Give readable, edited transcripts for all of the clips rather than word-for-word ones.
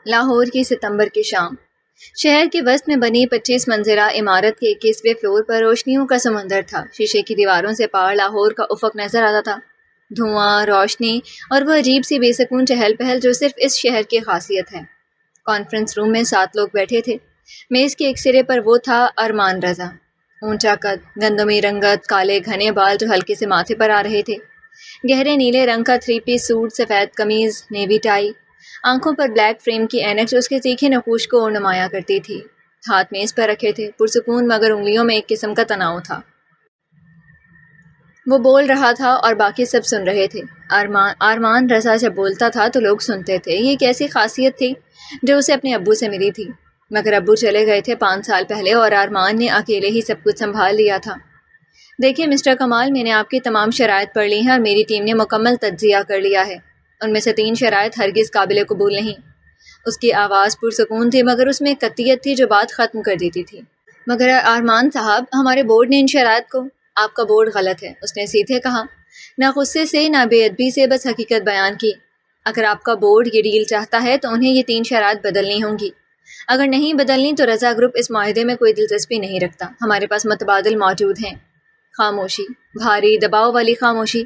لاہور کی ستمبر کی شام۔ شہر کے وسط میں بنی 25 منزلہ عمارت کے 21ویں فلور پر روشنیوں کا سمندر تھا۔ شیشے کی دیواروں سے پار لاہور کا افق نظر آتا تھا، دھواں، روشنی اور وہ عجیب سی بے سکون چہل پہل جو صرف اس شہر کی خاصیت ہے۔ کانفرنس روم میں 7 لوگ بیٹھے تھے۔ میز کے ایک سرے پر وہ تھا ارمان رضا، اونچا قد، گندمی رنگت، کالے گھنے بال جو ہلکے سے ماتھے پر آ رہے تھے، گہرے نیلے رنگ کا 3 پیس سوٹ، سفید قمیض، نیوی ٹائی، آنکھوں پر بلیک فریم کی اینک جو اس کے تیکھے نقوش کو اور نمایاں کرتی تھی۔ ہاتھ میز پر رکھے تھے، پرسکون مگر انگلیوں میں ایک قسم کا تناؤ تھا۔ وہ بول رہا تھا اور باقی سب سن رہے تھے۔ ارمان رضا جب بولتا تھا تو لوگ سنتے تھے۔ یہ ایک ایسی خاصیت تھی جو اسے اپنے ابو سے ملی تھی، مگر ابو چلے گئے تھے 5 سال پہلے اور ارمان نے اکیلے ہی سب کچھ سنبھال لیا تھا۔ دیکھیے مسٹر کمال، میں نے آپ کی تمام شرائط پڑھ لی ہیں اور میری ٹیم نے مکمل تجزیہ کر لیا ہے۔ ان میں سے 3 شرائط ہرگز قابل قبول نہیں۔ اس کی آواز پرسکون تھی مگر اس میں ایک قطعیت تھی جو بات ختم کر دیتی تھی۔ مگر ارمان صاحب، ہمارے بورڈ نے ان شرائط کو… آپ کا بورڈ غلط ہے، اس نے سیدھے کہا، نہ غصے سے نہ بے ادبی سے، بس حقیقت بیان کی۔ اگر آپ کا بورڈ یہ ڈیل چاہتا ہے تو انہیں یہ 3 شرائط بدلنی ہوں گی۔ اگر نہیں بدلنی تو رضا گروپ اس معاہدے میں کوئی دلچسپی نہیں رکھتا۔ ہمارے پاس متبادل موجود ہیں۔ خاموشی، بھاری دباؤ والی خاموشی۔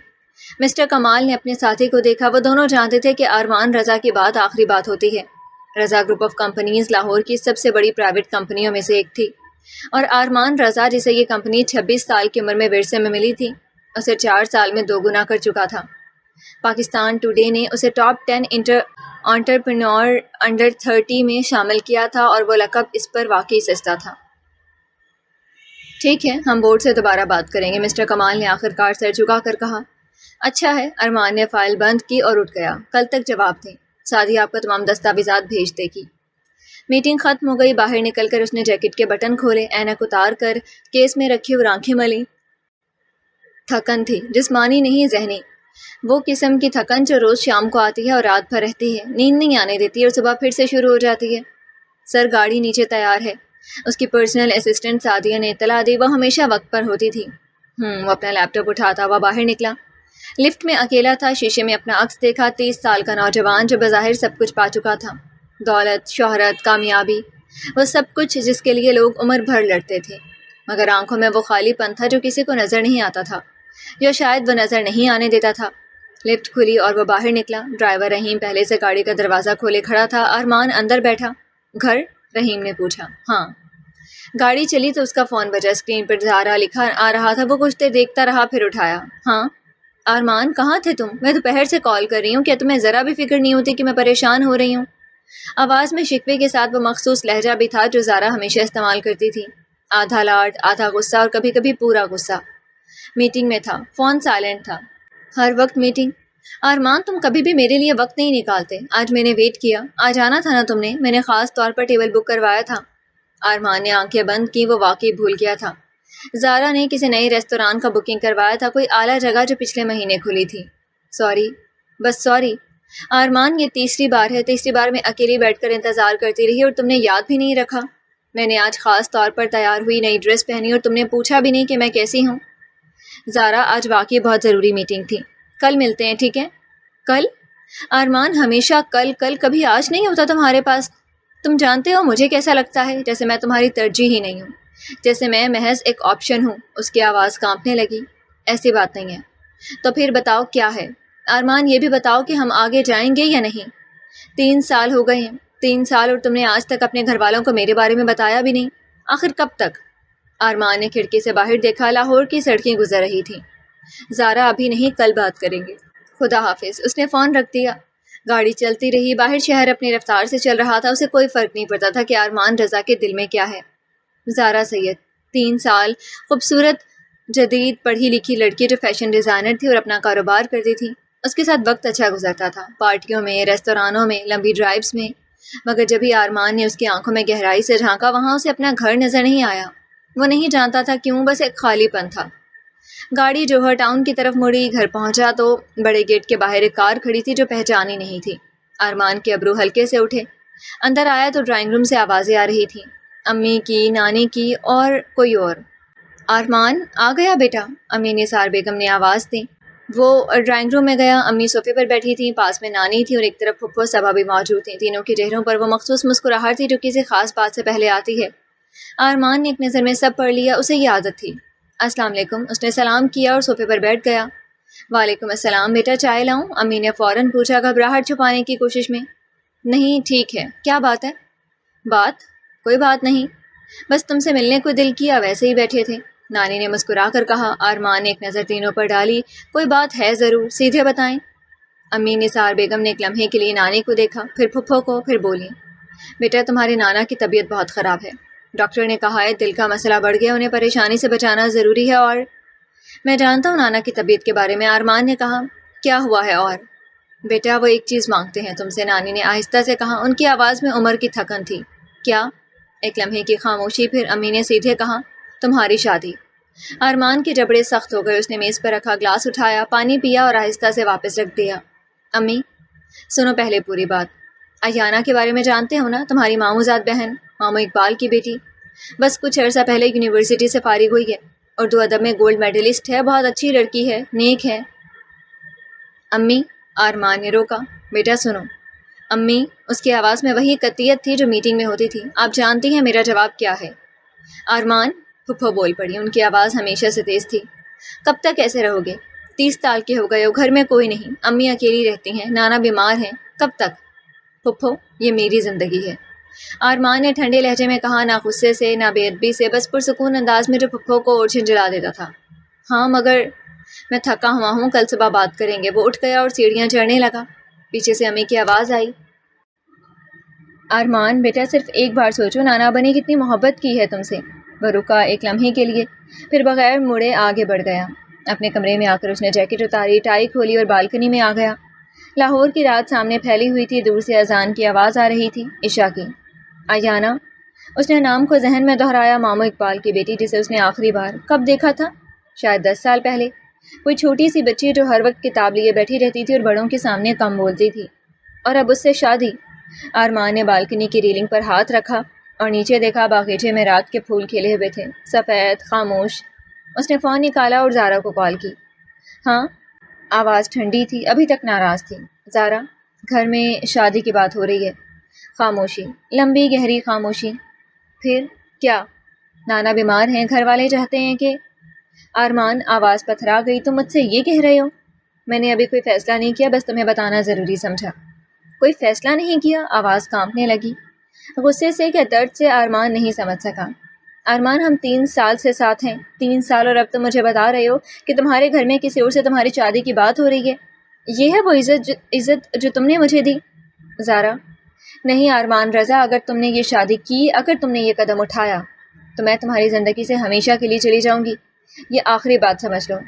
مسٹر کمال نے اپنے ساتھی کو دیکھا۔ وہ دونوں جانتے تھے کہ ارمان رضا کی بات آخری بات ہوتی ہے۔ رضا گروپ آف کمپنیز لاہور کی سب سے بڑی پرائیویٹ کمپنیوں میں سے ایک تھی، اور ارمان رضا جسے یہ کمپنی 26 سال کی عمر میں ورثے میں ملی تھی، اسے 4 سال میں 2 گنا کر چکا تھا۔ پاکستان ٹوڈے نے اسے ٹاپ 10 انٹرپرینور انڈر 30 میں شامل کیا تھا اور وہ لقب اس پر واقعی سستا تھا۔ ٹھیک ہے، ہم بورڈ سے دوبارہ بات کریں گے، مسٹر کمال نے آخر کار سر جھکا کر کہا۔ اچھا ہے، ارمان نے فائل بند کی اور اٹھ گیا۔ کل تک جواب دیں، ساتھ ہی آپ کا تمام دستاویزات بھیج دے گی۔ میٹنگ ختم ہو گئی۔ باہر نکل کر اس نے جیکٹ کے بٹن کھولے، اینک اتار کر کیس میں رکھی اور آنکھیں ملی۔ تھکن تھی، جسمانی نہیں ذہنی، وہ قسم کی تھکن جو روز شام کو آتی ہے اور رات بھر رہتی ہے، نیند نہیں آنے دیتی اور صبح پھر سے شروع ہو جاتی ہے۔ سر، گاڑی نیچے تیار ہے، اس کی پرسنل اسسٹنٹ سعدیہ نے اطلاع دی۔ وہ ہمیشہ وقت پر ہوتی تھی۔ وہ اپنا لیپ ٹاپ اٹھاتا ہوا باہر نکلا۔ لفٹ میں اکیلا تھا، شیشے میں اپنا عکس دیکھا۔ 30 سال کا نوجوان جو بظاہر سب کچھ پا چکا تھا، دولت، شہرت، کامیابی، وہ سب کچھ جس کے لیے لوگ عمر بھر لڑتے تھے، مگر آنکھوں میں وہ خالی پن تھا جو کسی کو نظر نہیں آتا تھا، یا شاید وہ نظر نہیں آنے دیتا تھا۔ لفٹ کھلی اور وہ باہر نکلا۔ ڈرائیور رحیم پہلے سے گاڑی کا دروازہ کھولے کھڑا تھا۔ ارمان اندر بیٹھا۔ گھر؟ رحیم نے پوچھا۔ ہاں۔ گاڑی چلی تو اس کا فون بجا۔ اسکرین پر زارا لکھا آ رہا تھا۔ وہ کچھ دیر دیکھتا رہا، پھر اٹھایا۔ ہاں ارمان، کہاں تھے تم؟ میں دوپہر سے کال کر رہی ہوں، کیا تمہیں ذرا بھی فکر نہیں ہوتی کہ میں پریشان ہو رہی ہوں؟ آواز میں شکوے کے ساتھ وہ مخصوص لہجہ بھی تھا جو زارا ہمیشہ استعمال کرتی تھی، آدھا لاڈ، آدھا غصہ اور کبھی کبھی پورا غصہ۔ میٹنگ میں تھا، فون سائلنٹ تھا۔ ہر وقت میٹنگ؟ ارمان، تم کبھی بھی میرے لیے وقت نہیں نکالتے۔ آج میں نے ویٹ کیا، آج آنا تھا نا تم نے، میں نے خاص طور پر ٹیبل بک کروایا تھا۔ ارمان نے آنکھیں بند کی، وہ واقعی بھول گیا تھا۔ زارا نے کسی نئے ریستوران کا بکنگ کروایا تھا، کوئی اعلیٰ جگہ جو پچھلے مہینے کھلی تھی۔ سوری، بس سوری ارمان، یہ تیسری بار ہے۔ تیسری بار میں اکیلی بیٹھ کر انتظار کرتی رہی اور تم نے یاد بھی نہیں رکھا۔ میں نے آج خاص طور پر تیار ہوئی نئی ڈریس پہنی اور تم نے پوچھا بھی نہیں کہ میں کیسی ہوں۔ زارا، آج واقعی بہت ضروری میٹنگ تھی، کل ملتے ہیں، ٹھیک ہے؟ کل؟ ارمان، ہمیشہ کل کل، کبھی آج نہیں ہوتا تمہارے پاس؟ تم جانتے ہو مجھے کیسا لگتا ہے، جیسے میں تمہاری ترجیح ہی نہیں ہوں، جیسے میں محض ایک آپشن ہوں۔ اس کی آواز کانپنے لگی۔ ایسی بات نہیں ہے۔ تو پھر بتاؤ کیا ہے؟ ارمان، یہ بھی بتاؤ کہ ہم آگے جائیں گے یا نہیں۔ 3 سال ہو گئے ہیں، 3 سال، اور تم نے آج تک اپنے گھر والوں کو میرے بارے میں بتایا بھی نہیں۔ آخر کب تک؟ ارمان نے کھڑکی سے باہر دیکھا۔ لاہور کی سڑکیں گزر رہی تھیں۔ زارا، ابھی نہیں، کل بات کریں گے۔ خدا حافظ۔ اس نے فون رکھ دیا۔ گاڑی چلتی رہی۔ باہر شہر اپنی رفتار سے چل رہا تھا۔ اسے کوئی فرق نہیں پڑتا تھا کہ ارمان رضا کے دل میں کیا ہے۔ زارا سید، 3 سال، خوبصورت، جدید، پڑھی لکھی لڑکی جو فیشن ڈیزائنر تھی اور اپنا کاروبار کرتی تھی۔ اس کے ساتھ وقت اچھا گزرتا تھا، پارٹیوں میں، ریستورانوں میں، لمبی ڈرائیوز میں، مگر جب ہی ارمان نے اس کی آنکھوں میں گہرائی سے جھانکا، وہاں اسے اپنا گھر نظر نہیں آیا۔ وہ نہیں جانتا تھا کیوں، بس ایک خالی پن تھا۔ گاڑی جوہر ٹاؤن کی طرف مڑی۔ گھر پہنچا تو بڑے گیٹ کے باہر ایک کار کھڑی تھی جو پہچانی نہیں تھی۔ ارمان کے ابرو ہلکے سے اٹھے۔ اندر آیا تو ڈرائنگ روم سے آوازیں آ رہی تھیں، امی کی، نانی کی اور کوئی اور۔ ارمان، آ گیا بیٹا، امی نثار بیگم نے آواز دی۔ وہ ڈرائنگ روم میں گیا۔ امی صوفے پر بیٹھی تھیں، پاس میں نانی تھی اور ایک طرف پھپھو صبا بھی موجود تھیں۔ تینوں کے چہروں پر وہ مخصوص مسکراہٹ تھی جو کسی خاص بات سے پہلے آتی ہے۔ ارمان نے ایک نظر میں سب پڑھ لیا، اسے یہ عادت تھی۔ السلام علیکم، اس نے سلام کیا اور صوفے پر بیٹھ گیا۔ وعلیکم السلام، بیٹا چائے لاؤں؟ امی نے فوراً پوچھا، گھبراہٹ چھپانے کی کوشش میں۔ نہیں ٹھیک ہے، کیا بات ہے؟ بات؟ کوئی بات نہیں، بس تم سے ملنے کو دل کیا، ویسے ہی بیٹھے تھے، نانی نے مسکرا کر کہا۔ ارمان نے ایک نظر تینوں پر ڈالی۔ کوئی بات ہے ضرور، سیدھے بتائیں۔ امی نثار بیگم نے ایک لمحے کے لیے نانی کو دیکھا، پھر پھپھو کو، پھر بولی، بیٹا تمہارے نانا کی طبیعت بہت خراب ہے، ڈاکٹر نے کہا ہے دل کا مسئلہ بڑھ گیا، انہیں پریشانی سے بچانا ضروری ہے۔ اور میں جانتا ہوں نانا کی طبیعت کے بارے میں، ارمان نے کہا۔ کیا ہوا ہے؟ اور بیٹا وہ ایک چیز مانگتے ہیں تم سے، نانی نے آہستہ سے کہا، ان کی آواز میں عمر کی تھکن تھی۔ کیا؟ ایک لمحے کی خاموشی، پھر امی نے سیدھے کہا، تمہاری شادی۔ ارمان کے جبڑے سخت ہو گئے، اس نے میز پر رکھا گلاس اٹھایا، پانی پیا اور آہستہ سے واپس رکھ دیا۔ امی سنو پہلے پوری بات، ایانہ کے بارے میں جانتے ہو نا، تمہاری ماموزاد بہن، ماموں اقبال کی بیٹی، بس کچھ عرصہ پہلے یونیورسٹی سے فارغ ہوئی ہے، اردو ادب میں گولڈ میڈلسٹ ہے، بہت اچھی لڑکی ہے، نیک ہے۔ امی، ارمان نے روکا، بیٹا سنو۔ امی، اس کی آواز میں وہی قطعیت تھی جو میٹنگ میں ہوتی تھی۔ آپ جانتی ہیں میرا جواب کیا ہے؟ ارمان، پھپھو بول پڑی، ان کی آواز ہمیشہ سے تیز تھی۔ کب تک ایسے رہو گے؟ 30 سال کے ہو گئے ہو، گھر میں کوئی نہیں، امی اکیلی رہتی ہیں، نانا بیمار ہیں، کب تک؟ پھپھو، یہ میری زندگی ہے، ارمان نے ٹھنڈے لہجے میں کہا، نہ غصے سے نہ بے ادبی سے، بس پرسکون انداز میں جو پھپھو کو اور جھنجھلا دیتا تھا۔ ہاں مگر میں تھکا ہوا ہوں، کل صبح بات کریں گے۔ وہ اٹھ گیا اور سیڑھیاں چڑھنے لگا۔ پیچھے سے امی کی آواز آئی، ارمان بیٹا صرف ایک بار سوچو، نانا بنی کتنی محبت کی ہے تم سے۔ وہ رکا ایک لمحے کے لیے، پھر بغیر مڑے آگے بڑھ گیا۔ اپنے کمرے میں آ کر اس نے جیکٹ اتاری، ٹائی کھولی اور بالکنی میں آ گیا۔ لاہور کی رات سامنے پھیلی ہوئی تھی، دور سے اذان کی آواز آ رہی تھی، عشاء کی۔ ایانہ، اس نے نام کو ذہن میں دہرایا، ماموں اقبال کی بیٹی جسے اس نے آخری بار کب دیکھا تھا؟ شاید 10 سال پہلے، کوئی چھوٹی سی بچی جو ہر وقت کتاب لیے بیٹھی رہتی تھی اور بڑوں کے سامنے کم بولتی تھی، اور اب اس سے شادی۔ ارمان نے بالکنی کی ریلنگ پر ہاتھ رکھا اور نیچے دیکھا، باغیچے میں رات کے پھول کھلے ہوئے تھے، سفید، خاموش۔ اس نے فون نکالا اور زارا کو کال کی۔ ہاں، آواز ٹھنڈی تھی، ابھی تک ناراض تھی۔ زارا، گھر میں شادی کی بات ہو رہی ہے۔ خاموشی، لمبی گہری خاموشی۔ پھر کیا؟ نانا بیمار ہیں، گھر والے چاہتے ہیں کہ… ارمان، آواز پتھرا گئی، تم مجھ سے یہ کہہ رہے ہو؟ میں نے ابھی کوئی فیصلہ نہیں کیا، بس تمہیں بتانا ضروری سمجھا۔ کوئی فیصلہ نہیں کیا؟ آواز کانپنے لگی، غصے سے کہ درد سے ارمان نہیں سمجھ سکا۔ ارمان، ہم 3 سال سے ساتھ ہیں، 3 سال، اور اب تم مجھے بتا رہے ہو کہ تمہارے گھر میں کسی اور سے تمہاری شادی کی بات ہو رہی ہے؟ یہ ہے وہ عزت جو تم نے مجھے دی؟ زارا، نہیں ارمان رضا، اگر تم نے یہ شادی کی، اگر تم نے یہ قدم اٹھایا، تو میں تمہاری زندگی سے ہمیشہ کے لیے چلی جاؤں گی، یہ آخری بات سمجھ لو۔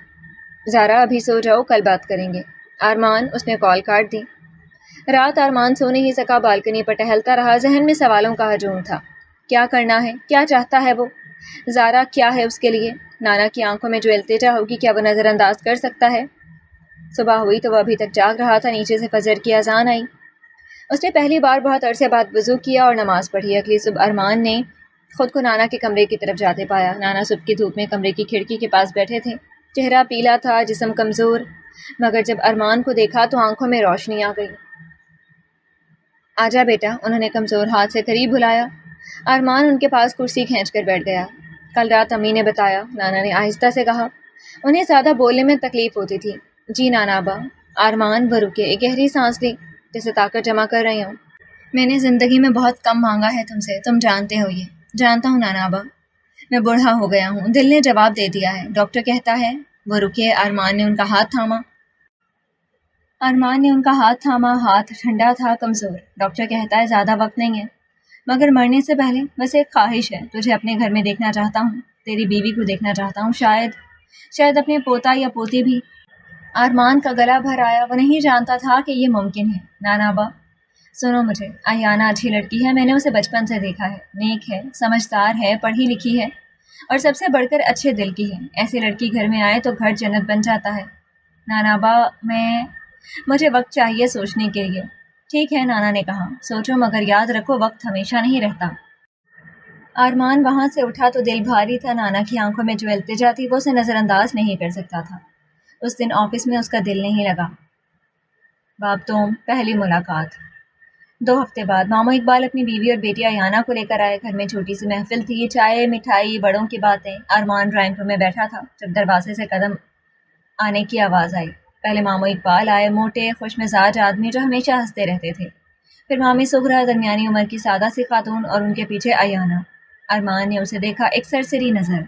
زارا، ابھی سو جاؤ، کل بات کریں گے۔ ارمان، اس نے کال کاٹ دی۔ رات ارمان سو نہیں سکا، بالکنی پر ٹہلتا رہا، ذہن میں سوالوں کا ہجوم تھا۔ کیا کرنا ہے؟ کیا چاہتا ہے وہ؟ زارا کیا ہے اس کے لیے؟ نانا کی آنکھوں میں جو التجا ہوگی، کیا وہ نظر انداز کر سکتا ہے؟ صبح ہوئی تو وہ ابھی تک جاگ رہا تھا، نیچے سے فجر کی اذان آئی۔ اس نے پہلی بار بہت عرصے بعد وضو کیا اور نماز پڑھی۔ اگلی صبح ارمان نے خود کو نانا کے کمرے کی طرف جاتے پایا۔ نانا صبح کی دھوپ میں کمرے کی کھڑکی کے پاس بیٹھے تھے، چہرہ پیلا تھا، جسم کمزور، مگر جب ارمان کو دیکھا تو آنکھوں میں روشنی آ گئی۔ آجا بیٹا، انہوں نے کمزور ہاتھ سے قریب بلایا۔ ارمان ان کے پاس کرسی کھینچ کر بیٹھ گیا۔ کل رات امی نے بتایا، نانا نے آہستہ سے کہا، انہیں زیادہ بولنے میں تکلیف ہوتی تھی۔ جی نانا ابا۔ ارمان، وہ رکے، ایک گہری سانس لی، جیسے طاقت جمع کر رہی ہوں۔ میں نے زندگی میں بہت کم مانگا ہے تم سے، تم جانتے ہو یہ۔ جانتا ہوں نانا ابا، میں بوڑھا ہو گیا ہوں، دل نے جواب دے دیا ہے، ڈاکٹر کہتا ہے۔ وہ رکے، ارمان نے ان کا ہاتھ تھاما۔ ہاتھ ٹھنڈا تھا، کمزور۔ ڈاکٹر کہتا ہے زیادہ وقت نہیں ہے، مگر مرنے سے پہلے بس ایک خواہش ہے، تجھے اپنے گھر میں دیکھنا چاہتا ہوں، تیری بیوی کو دیکھنا چاہتا ہوں، شاید اپنے پوتا یا پوتی بھی۔ ارمان کا گلا بھر آیا، وہ نہیں جانتا تھا کہ یہ ممکن ہے۔ نانا ابا، سنو مجھے، ایانہ اچھی لڑکی ہے، میں نے اسے بچپن سے دیکھا ہے، نیک ہے، سمجھدار ہے، پڑھی لکھی ہے، اور سب سے بڑھ کر اچھے دل کی ہے۔ ایسی لڑکی گھر میں آئے تو گھر جنت بن جاتا ہے۔ نانا ابا، مجھے وقت چاہیے سوچنے کے لیے۔ ٹھیک ہے، نانا نے کہا، سوچو، مگر یاد رکھو وقت ہمیشہ نہیں رہتا۔ ارمان وہاں سے اٹھا تو دل بھاری تھا، نانا کی آنکھوں میں جو التجا تھی وہ اسے نظر انداز نہیں کر سکتا تھا۔ اس دن آفس میں اس کا دل نہیں لگا۔ باب توم، پہلی ملاقات۔ 2 ہفتے بعد ماموں اقبال اپنی بیوی اور بیٹی ایانہ کو لے کر آئے۔ گھر میں چھوٹی سی محفل تھی، چائے، مٹھائی، بڑوں کی باتیں۔ ارمان ڈرائنگ روم میں بیٹھا تھا جب دروازے سے قدم آنے کی آواز آئی۔ پہلے ماموں اقبال آئے، موٹے خوش مزاج آدمی جو ہمیشہ ہنستے رہتے تھے۔ پھر مامی سغرا، درمیانی عمر کی سادہ سی خاتون، اور ان کے پیچھے ایانہ۔ ارمان نے اسے دیکھا، ایک سرسری نظر،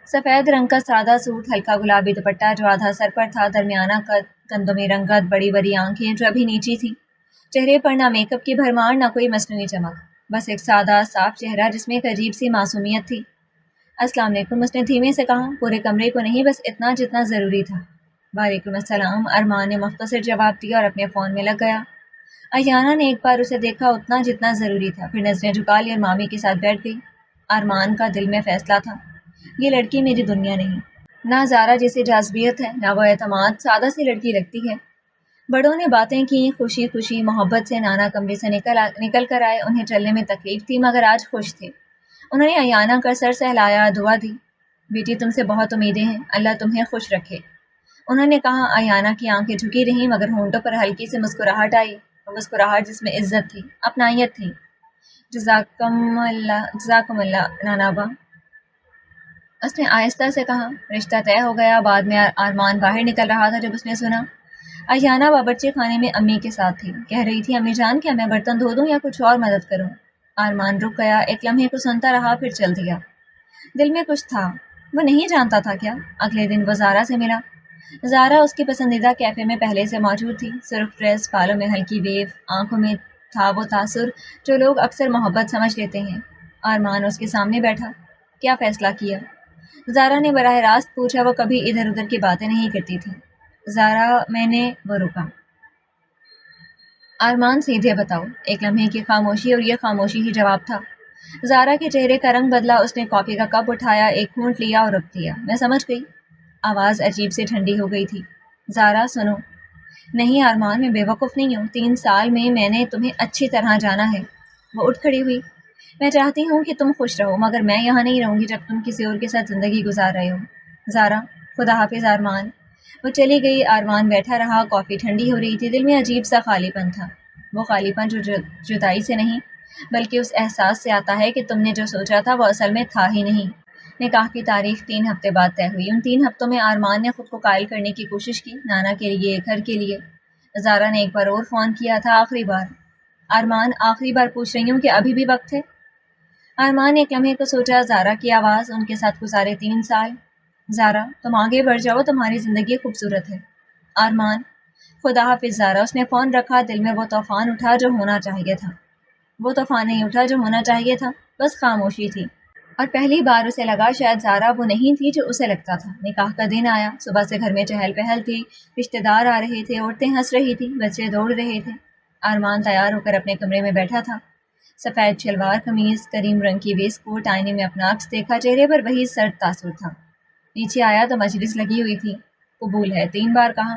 سفید رنگ کا سادہ سوٹ، ہلکا گلابی دوپٹہ جو آدھا سر پر تھا، درمیانہ قد، گندمی رنگت، بڑی بڑی آنکھیں جو ابھی نیچی تھی، چہرے پر نہ میک اپ کی بھرمار نہ کوئی مصنوعی چمک، بس ایک سادہ صاف چہرہ جس میں ایک عجیب سی معصومیت تھی۔ السلام علیکم، اس نے دھیمے سے کہا، پورے کمرے کو نہیں، بس اتنا جتنا ضروری تھا۔ وعلیکم السلام، ارمان نے مختصر جواب دیا اور اپنے فون میں لگ گیا۔ ایانہ نے ایک بار اسے دیکھا، اتنا جتنا ضروری تھا، پھر نظریں جھکا لی اور مامی کے ساتھ بیٹھ گئی۔ ارمان کا دل میں فیصلہ تھا، یہ لڑکی میری دنیا نہیں۔ نہ زارا جیسی جاذبیت ہے، نہ وہ اعتماد، سادہ سی لڑکی لگتی ہے۔ بڑوں نے باتیں کی، خوشی خوشی محبت سے نانا کمرے سے نکل کر آئے۔ انہیں چلنے میں تکلیف تھی مگر آج خوش تھے۔ انہوں نے ایانہ کا سر سہلایا، دعا دی۔ بیٹی، تم سے بہت امیدیں ہیں، اللہ تمہیں خوش رکھے، انہوں نے کہا۔ ایانہ کی آنکھیں جھکی رہیں مگر ہونٹوں پر ہلکی سی مسکراہٹ آئی، وہ مسکراہٹ جس میں عزت تھی، اپنائیت تھی۔ جزاکم اللہ نانابا، اس نے آہستہ سے کہا۔ رشتہ طے ہو گیا۔ بعد میں ارمان باہر نکل رہا تھا جب اس نے سنا ایانہ باورچی خانے میں امی کے ساتھ تھی، کہہ رہی تھی، امی جان کیا میں برتن دھو دوں یا کچھ اور مدد کروں؟ ارمان رک گیا، ایک لمحے کو سنتا رہا، پھر چل دیا۔ دل میں کچھ تھا، وہ نہیں جانتا تھا کیا۔ اگلے دن وہ زارا سے ملا۔ زارا اس کی پسندیدہ کیفے میں پہلے سے موجود تھی، سرخ ڈریس، بالوں میں ہلکی ویو، آنکھوں میں تھا وہ تاثر جو لوگ اکثر محبت سمجھ لیتے ہیں۔ ارمان اس کے سامنے بیٹھا۔ کیا فیصلہ کیا؟ زارا نے براہ راست پوچھا، وہ کبھی ادھر ادھر کی باتیں نہیں کرتی تھی۔ زارا، میں نے، وہ رکا۔ ارمان، سیدھے بتاؤ۔ ایک لمحے کی خاموشی، اور یہ خاموشی ہی جواب تھا۔ زارا کے چہرے کا رنگ بدلا، اس نے کافی کا کپ اٹھایا، ایک گھونٹ لیا اور رکھ دیا۔ میں سمجھ گئی۔ آواز عجیب سے ٹھنڈی ہو گئی تھی۔ زارا، سنو۔ نہیں ارمان، میں بے وقوف نہیں ہوں، 3 سال میں نے تمہیں اچھی طرح جانا ہے۔ وہ اٹھ کھڑی ہوئی۔ میں چاہتی ہوں کہ تم خوش رہو مگر میں یہاں نہیں رہوں گی جب تم کسی اور کے ساتھ زندگی گزار رہے ہو۔ زارا، خدا حافظ ارمان۔ وہ چلی گئی۔ ارمان بیٹھا رہا، کافی ٹھنڈی ہو رہی تھی، دل میں عجیب سا خالی پن تھا۔ وہ خالی پن جو جدائی سے نہیں بلکہ اس احساس سے آتا ہے کہ تم نے جو سوچا تھا وہ اصل میں تھا ہی نہیں۔ نکاح کی تاریخ 3 ہفتے بعد طے ہوئی۔ ان 3 ہفتوں میں ارمان نے خود کو قائل کرنے کی کوشش کی، نانا کے لیے، گھر کے لیے۔ زارا نے ایک بار اور فون کیا تھا، آخری بار۔ ارمان، آخری بار پوچھ رہی ہوں کہ ابھی بھی وقت ہے؟ ارمان نے ایک لمحے کو سوچا۔ زارا کی آواز، ان کے ساتھ گزارے 3 سال۔ زارا، تم آگے بڑھ جاؤ، تمہاری زندگی خوبصورت ہے۔ ارمان، خدا حافظ زارا۔ اس نے فون رکھا، دل میں وہ طوفان اٹھا جو ہونا چاہیے تھا۔ وہ طوفان نہیں اٹھا جو ہونا چاہیے تھا، بس خاموشی تھی۔ اور پہلی بار اسے لگا شاید زارا وہ نہیں تھی جو اسے لگتا تھا۔ نکاح کا دن آیا، صبح سے گھر میں چہل پہل تھی، رشتہ دار آ رہے تھے، عورتیں ہنس رہی تھی، بچے دوڑ رہے تھے۔ ارمان تیار ہو کر اپنے کمرے میں بیٹھا تھا، سفید شلوار قمیض، کریم رنگ کی ویسٹ کوٹ، آئینے میں اپنا عکس دیکھا، چہرے پر وہی سرد تاثر تھا۔ نیچے آیا تو مجلس لگی ہوئی تھی۔ قبول ہے 3 بار کہا،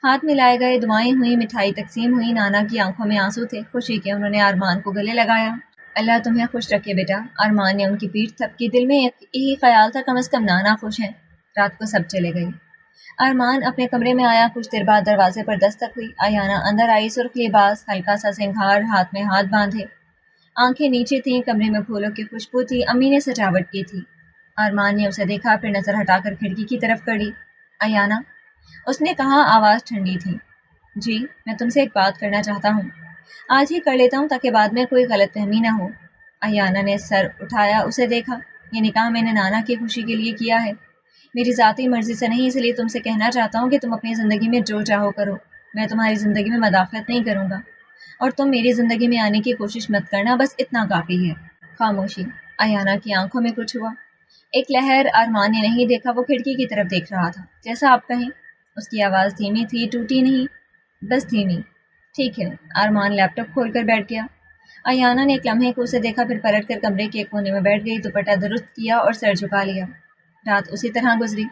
ہاتھ ملائے گئے، دعائیں ہوئیں، مٹھائی تقسیم ہوئی۔ نانا کی آنکھوں میں آنسو تھے، خوشی کے۔ انہوں نے ارمان کو گلے لگایا۔ اللہ تمہیں خوش رکھے بیٹا۔ ارمان نے ان کی پیٹھ تھپکی، دل میں یہی خیال تھا کم از کم نانا خوش ہیں۔ رات کو سب چلے گئے۔ ارمان اپنے کمرے میں آیا، کچھ دیر بعد دروازے پر دستک ہوئی۔ ایانہ اندر آئی، سرخ لباس، ہلکا سا سنگھار، ہاتھ میں ہاتھ باندھے، آنکھیں نیچے تھیں، کمرے میں پھولوں کی خوشبو تھی، امی نے سجاوٹ کی تھی۔ ارمان نے اسے دیکھا، پھر نظر ہٹا کر کھڑکی کی طرف کڑی۔ ایانہ، اس نے کہا، آواز ٹھنڈی تھی۔ جی، میں تم سے ایک بات کرنا چاہتا ہوں، آج ہی کر لیتا ہوں تاکہ بعد میں کوئی غلط فہمی نہ ہو۔ ایانہ نے سر اٹھایا، اسے دیکھا۔ یہ نکاح میں نے نانا کی خوشی کے لیے کیا ہے، میری ذاتی مرضی سے نہیں، اس لیے تم سے کہنا چاہتا ہوں کہ تم اپنی زندگی میں جو چاہو کرو، میں تمہاری زندگی میں مداخلت نہیں کروں گا، اور تم میری زندگی میں آنے کی کوشش مت کرنا، بس اتنا کافی ہے۔ خاموشی۔ ایانہ کی آنکھوں میں کچھ ہوا، ایک لہر۔ ارمان نے نہیں دیکھا، وہ کھڑکی کی طرف دیکھ رہا تھا۔ جیسا آپ کہیں۔ اس کی آواز دھیمی تھی، ٹوٹی نہیں، بس دھیمی۔ ٹھیک ہے۔ ارمان لیپ ٹاپ کھول کر بیٹھ گیا۔ ایانہ نے ایک لمحے کو اسے دیکھا، پھر پلٹ کر کمرے کے ایک کونے میں بیٹھ گئی، دوپٹہ درست کیا اور سر جھکا لیا۔ رات اسی طرح گزری۔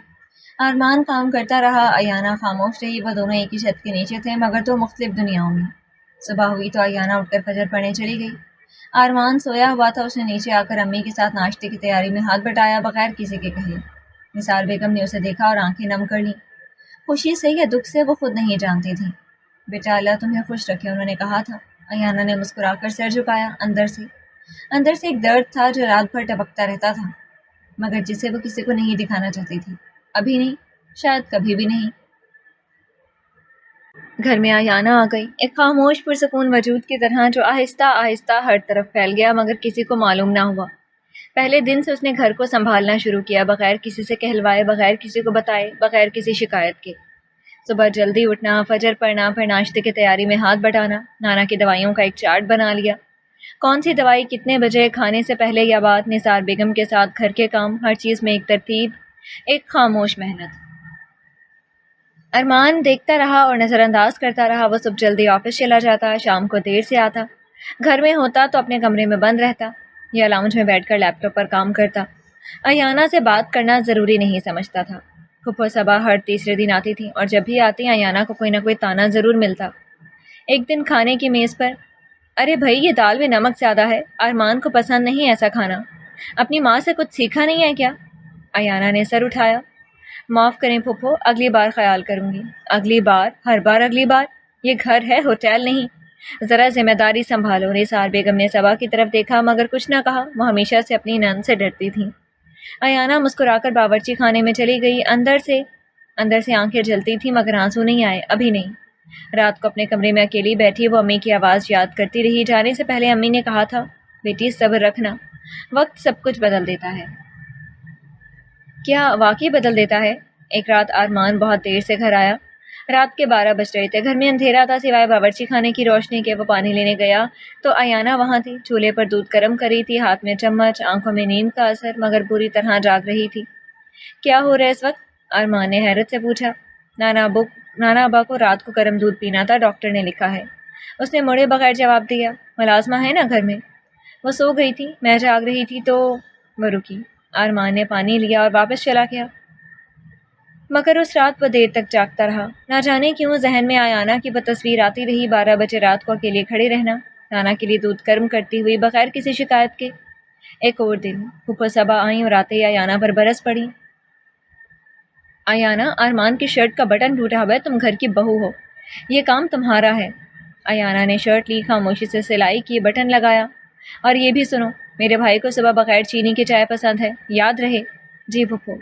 ارمان کام کرتا رہا، ایانہ خاموش رہی۔ وہ دونوں ایک ہی چھت کے نیچے تھے مگر دو مختلف دنیاؤں میں۔ صبح ہوئی تو ایانہ اٹھ کر فجر پڑھنے چلی گئی۔ ارمان سویا ہوا تھا، اس نے نیچے آ کر امی کے ساتھ ناشتے کی تیاری میں ہاتھ بٹایا، بغیر کسی کے کہے۔ نثار بیگم نے اسے دیکھا اور آنکھیں نم کر لیں۔ خوشی سے یا دکھ سے وہ خود نہیں جانتی تھی۔ بیٹا اللہ تمہیں خوش رکھے، انہوں نے کہا تھا۔ ایانا نے مسکرا کر سر جھکایا۔ اندر سے ایک درد تھا جو رات بھر ٹپکتا رہتا تھا، مگر جسے وہ کسی کو نہیں دکھانا چاہتی تھی، ابھی نہیں، شاید کبھی بھی نہیں۔ گھر میں ایانا آ گئی، ایک خاموش پرسکون وجود کی طرح جو آہستہ آہستہ ہر طرف پھیل گیا مگر کسی کو معلوم نہ ہوا۔ پہلے دن سے اس نے گھر کو سنبھالنا شروع کیا، بغیر کسی سے کہلوائے، بغیر کسی کو بتائے، بغیر کسی شکایت کے۔ صبح جلدی اٹھنا، فجر پڑھنا، پھر ناشتے کی تیاری میں ہاتھ بٹانا، نانا کی دوائیوں کا ایک چارٹ بنا لیا، کون سی دوائی کتنے بجے، کھانے سے پہلے یا بعد، نثار بیگم کے ساتھ گھر کے کام، ہر چیز میں ایک ترتیب، ایک خاموش محنت۔ ارمان دیکھتا رہا اور نظر انداز کرتا رہا۔ وہ صبح جلدی آفس چلا جاتا، شام کو دیر سے آتا، گھر میں ہوتا تو اپنے کمرے میں بند رہتا یا لاؤنج میں بیٹھ کر لیپ ٹاپ پر کام کرتا۔ ایانا سے بات کرنا ضروری نہیں سمجھتا تھا۔ پھپھو صبا ہر تیسرے دن آتی تھی اور جب بھی آتی ایانا کو کوئی نہ کوئی تانا ضرور ملتا۔ ایک دن کھانے کی میز پر، ارے بھائی یہ دال میں نمک زیادہ ہے، ارمان کو پسند نہیں ایسا کھانا، اپنی ماں سے کچھ سیکھا نہیں ہے کیا؟ ایانا نے سر اٹھایا۔ معاف کریں پھپھو، اگلی بار خیال کروں گی۔ اگلی بار؟ ہر بار اگلی بار؟ یہ گھر ہے، ہوٹل نہیں، ذرا ذمہ داری سنبھالو۔ نثار بیگم نے صبا کی طرف دیکھا مگر کچھ نہ کہا، وہ ہمیشہ سے اپنی نند سے ڈرتی تھیں۔ ایانا مسکرا کر باورچی خانے میں چلی گئی۔ اندر سے آنکھیں جلتی تھیں مگر آنسو نہیں آئے، ابھی نہیں۔ رات کو اپنے کمرے میں اکیلی بیٹھی وہ امی کی آواز یاد کرتی رہی۔ جانے سے پہلے امی نے کہا تھا، بیٹی صبر رکھنا، وقت سب کچھ بدل دیتا ہے۔ کیا واقعی بدل دیتا ہے؟ ایک رات ارمان بہت دیر سے گھر آیا، رات کے 12 بج رہے تھے، گھر میں اندھیرا تھا سوائے باورچی خانے کی روشنی کے۔ وہ پانی لینے گیا تو ایانا وہاں تھی، چولہے پر دودھ گرم کری تھی، ہاتھ میں چمچ، آنکھوں میں نیند کا اثر، مگر پوری طرح جاگ رہی تھی۔ کیا ہو رہا ہے اس وقت؟ ارمان نے حیرت سے پوچھا۔ نانا ابا کو رات کو گرم دودھ پینا تھا، ڈاکٹر نے لکھا ہے، اس نے مڑے بغیر جواب دیا۔ ملازمہ ہے نا گھر میں؟ وہ سو گئی تھی، میں جاگ رہی تھی تو… وہ رکی۔ ارمان نے پانی لیا اور واپس چلا گیا، مگر اس رات وہ دیر تک جاگتا رہا۔ نہ جانے کیوں ذہن میں ایانا کی وہ تصویر آتی رہی، 12 بجے رات کو اکیلے کھڑے رہنا، نانا کے لیے دودھ گرم کرتی ہوئی بغیر کسی شکایت کے۔ ایک اور دن پھپھو صبا آئیں اور آتے ہی ایانا پر برس پڑی۔ ایانا، ارمان کی شرٹ کا بٹن ٹوٹا ہوا ہے، تم گھر کی بہو ہو، یہ کام تمہارا ہے۔ ایانا نے شرٹ لی، خاموشی سے سلائی کی، بٹن لگایا۔ اور یہ بھی سنو، میرے بھائی کو صبح بغیر چینی کی چائے پسند ہے، یاد رہے۔ جی پھپھو۔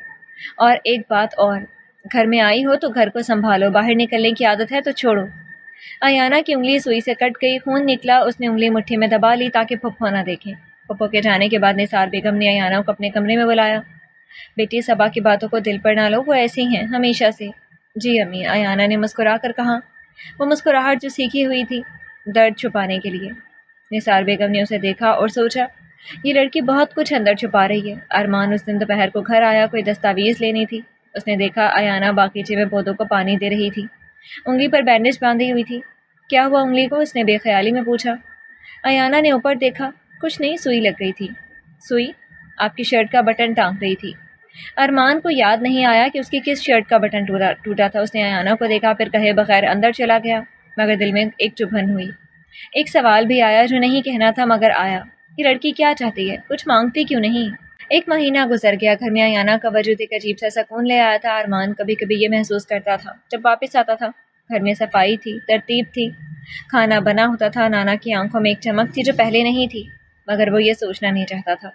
اور ایک بات اور، گھر میں آئی ہو تو گھر کو سنبھالو، باہر نکلنے کی عادت ہے تو چھوڑو۔ ایانا کی انگلی سوئی سے کٹ گئی، خون نکلا، اس نے انگلی مٹھی میں دبا لی تاکہ پھپھو نہ دیکھیں۔ پھپھو کے جانے کے بعد نثار بیگم نے ایانا کو اپنے کمرے میں بلایا۔ بیٹی صبا کی باتوں کو دل پر نہ لو، وہ ایسی ہیں ہمیشہ سے۔ جی امی، ایانا نے مسکرا کر کہا، وہ مسکراہٹ جو سیکھی ہوئی تھی درد چھپانے کے لیے۔ نثار بیگم نے اسے دیکھا اور سوچا، یہ لڑکی بہت کچھ اندر چھپا رہی ہے۔ ارمان اس دن دوپہر کو گھر آیا، کوئی دستاویز لینی تھی، اس نے دیکھا ایانا باغیچے میں پودوں کو پانی دے رہی تھی، انگلی پر بینڈیج باندھی ہوئی تھی۔ کیا ہوا انگلی کو؟ اس نے بے خیالی میں پوچھا۔ ایانا نے اوپر دیکھا، کچھ نہیں، سوئی لگ گئی تھی۔ سوئی؟ آپ کی شرٹ کا بٹن ٹانگ رہی تھی۔ ارمان کو یاد نہیں آیا کہ اس کی کس شرٹ کا بٹن ٹوٹا تھا۔ اس نے ایانا کو دیکھا، پھر کہے بغیر اندر چلا گیا، مگر دل میں ایک چبھن ہوئی، ایک سوال بھی آیا جو نہیں کہنا تھا مگر آیا، یہ لڑکی کیا چاہتی ہے، کچھ مانگتی کیوں نہیں؟ ایک مہینہ گزر گیا، گھر میں ایانا کا وجود ایک عجیب سا سکون لے آیا تھا۔ ارمان کبھی کبھی یہ محسوس کرتا تھا جب واپس آتا تھا، گھر میں صفائی تھی، ترتیب تھی، کھانا بنا ہوتا تھا، نانا کی آنکھوں میں ایک چمک تھی جو پہلے نہیں تھی، مگر وہ یہ سوچنا نہیں چاہتا تھا۔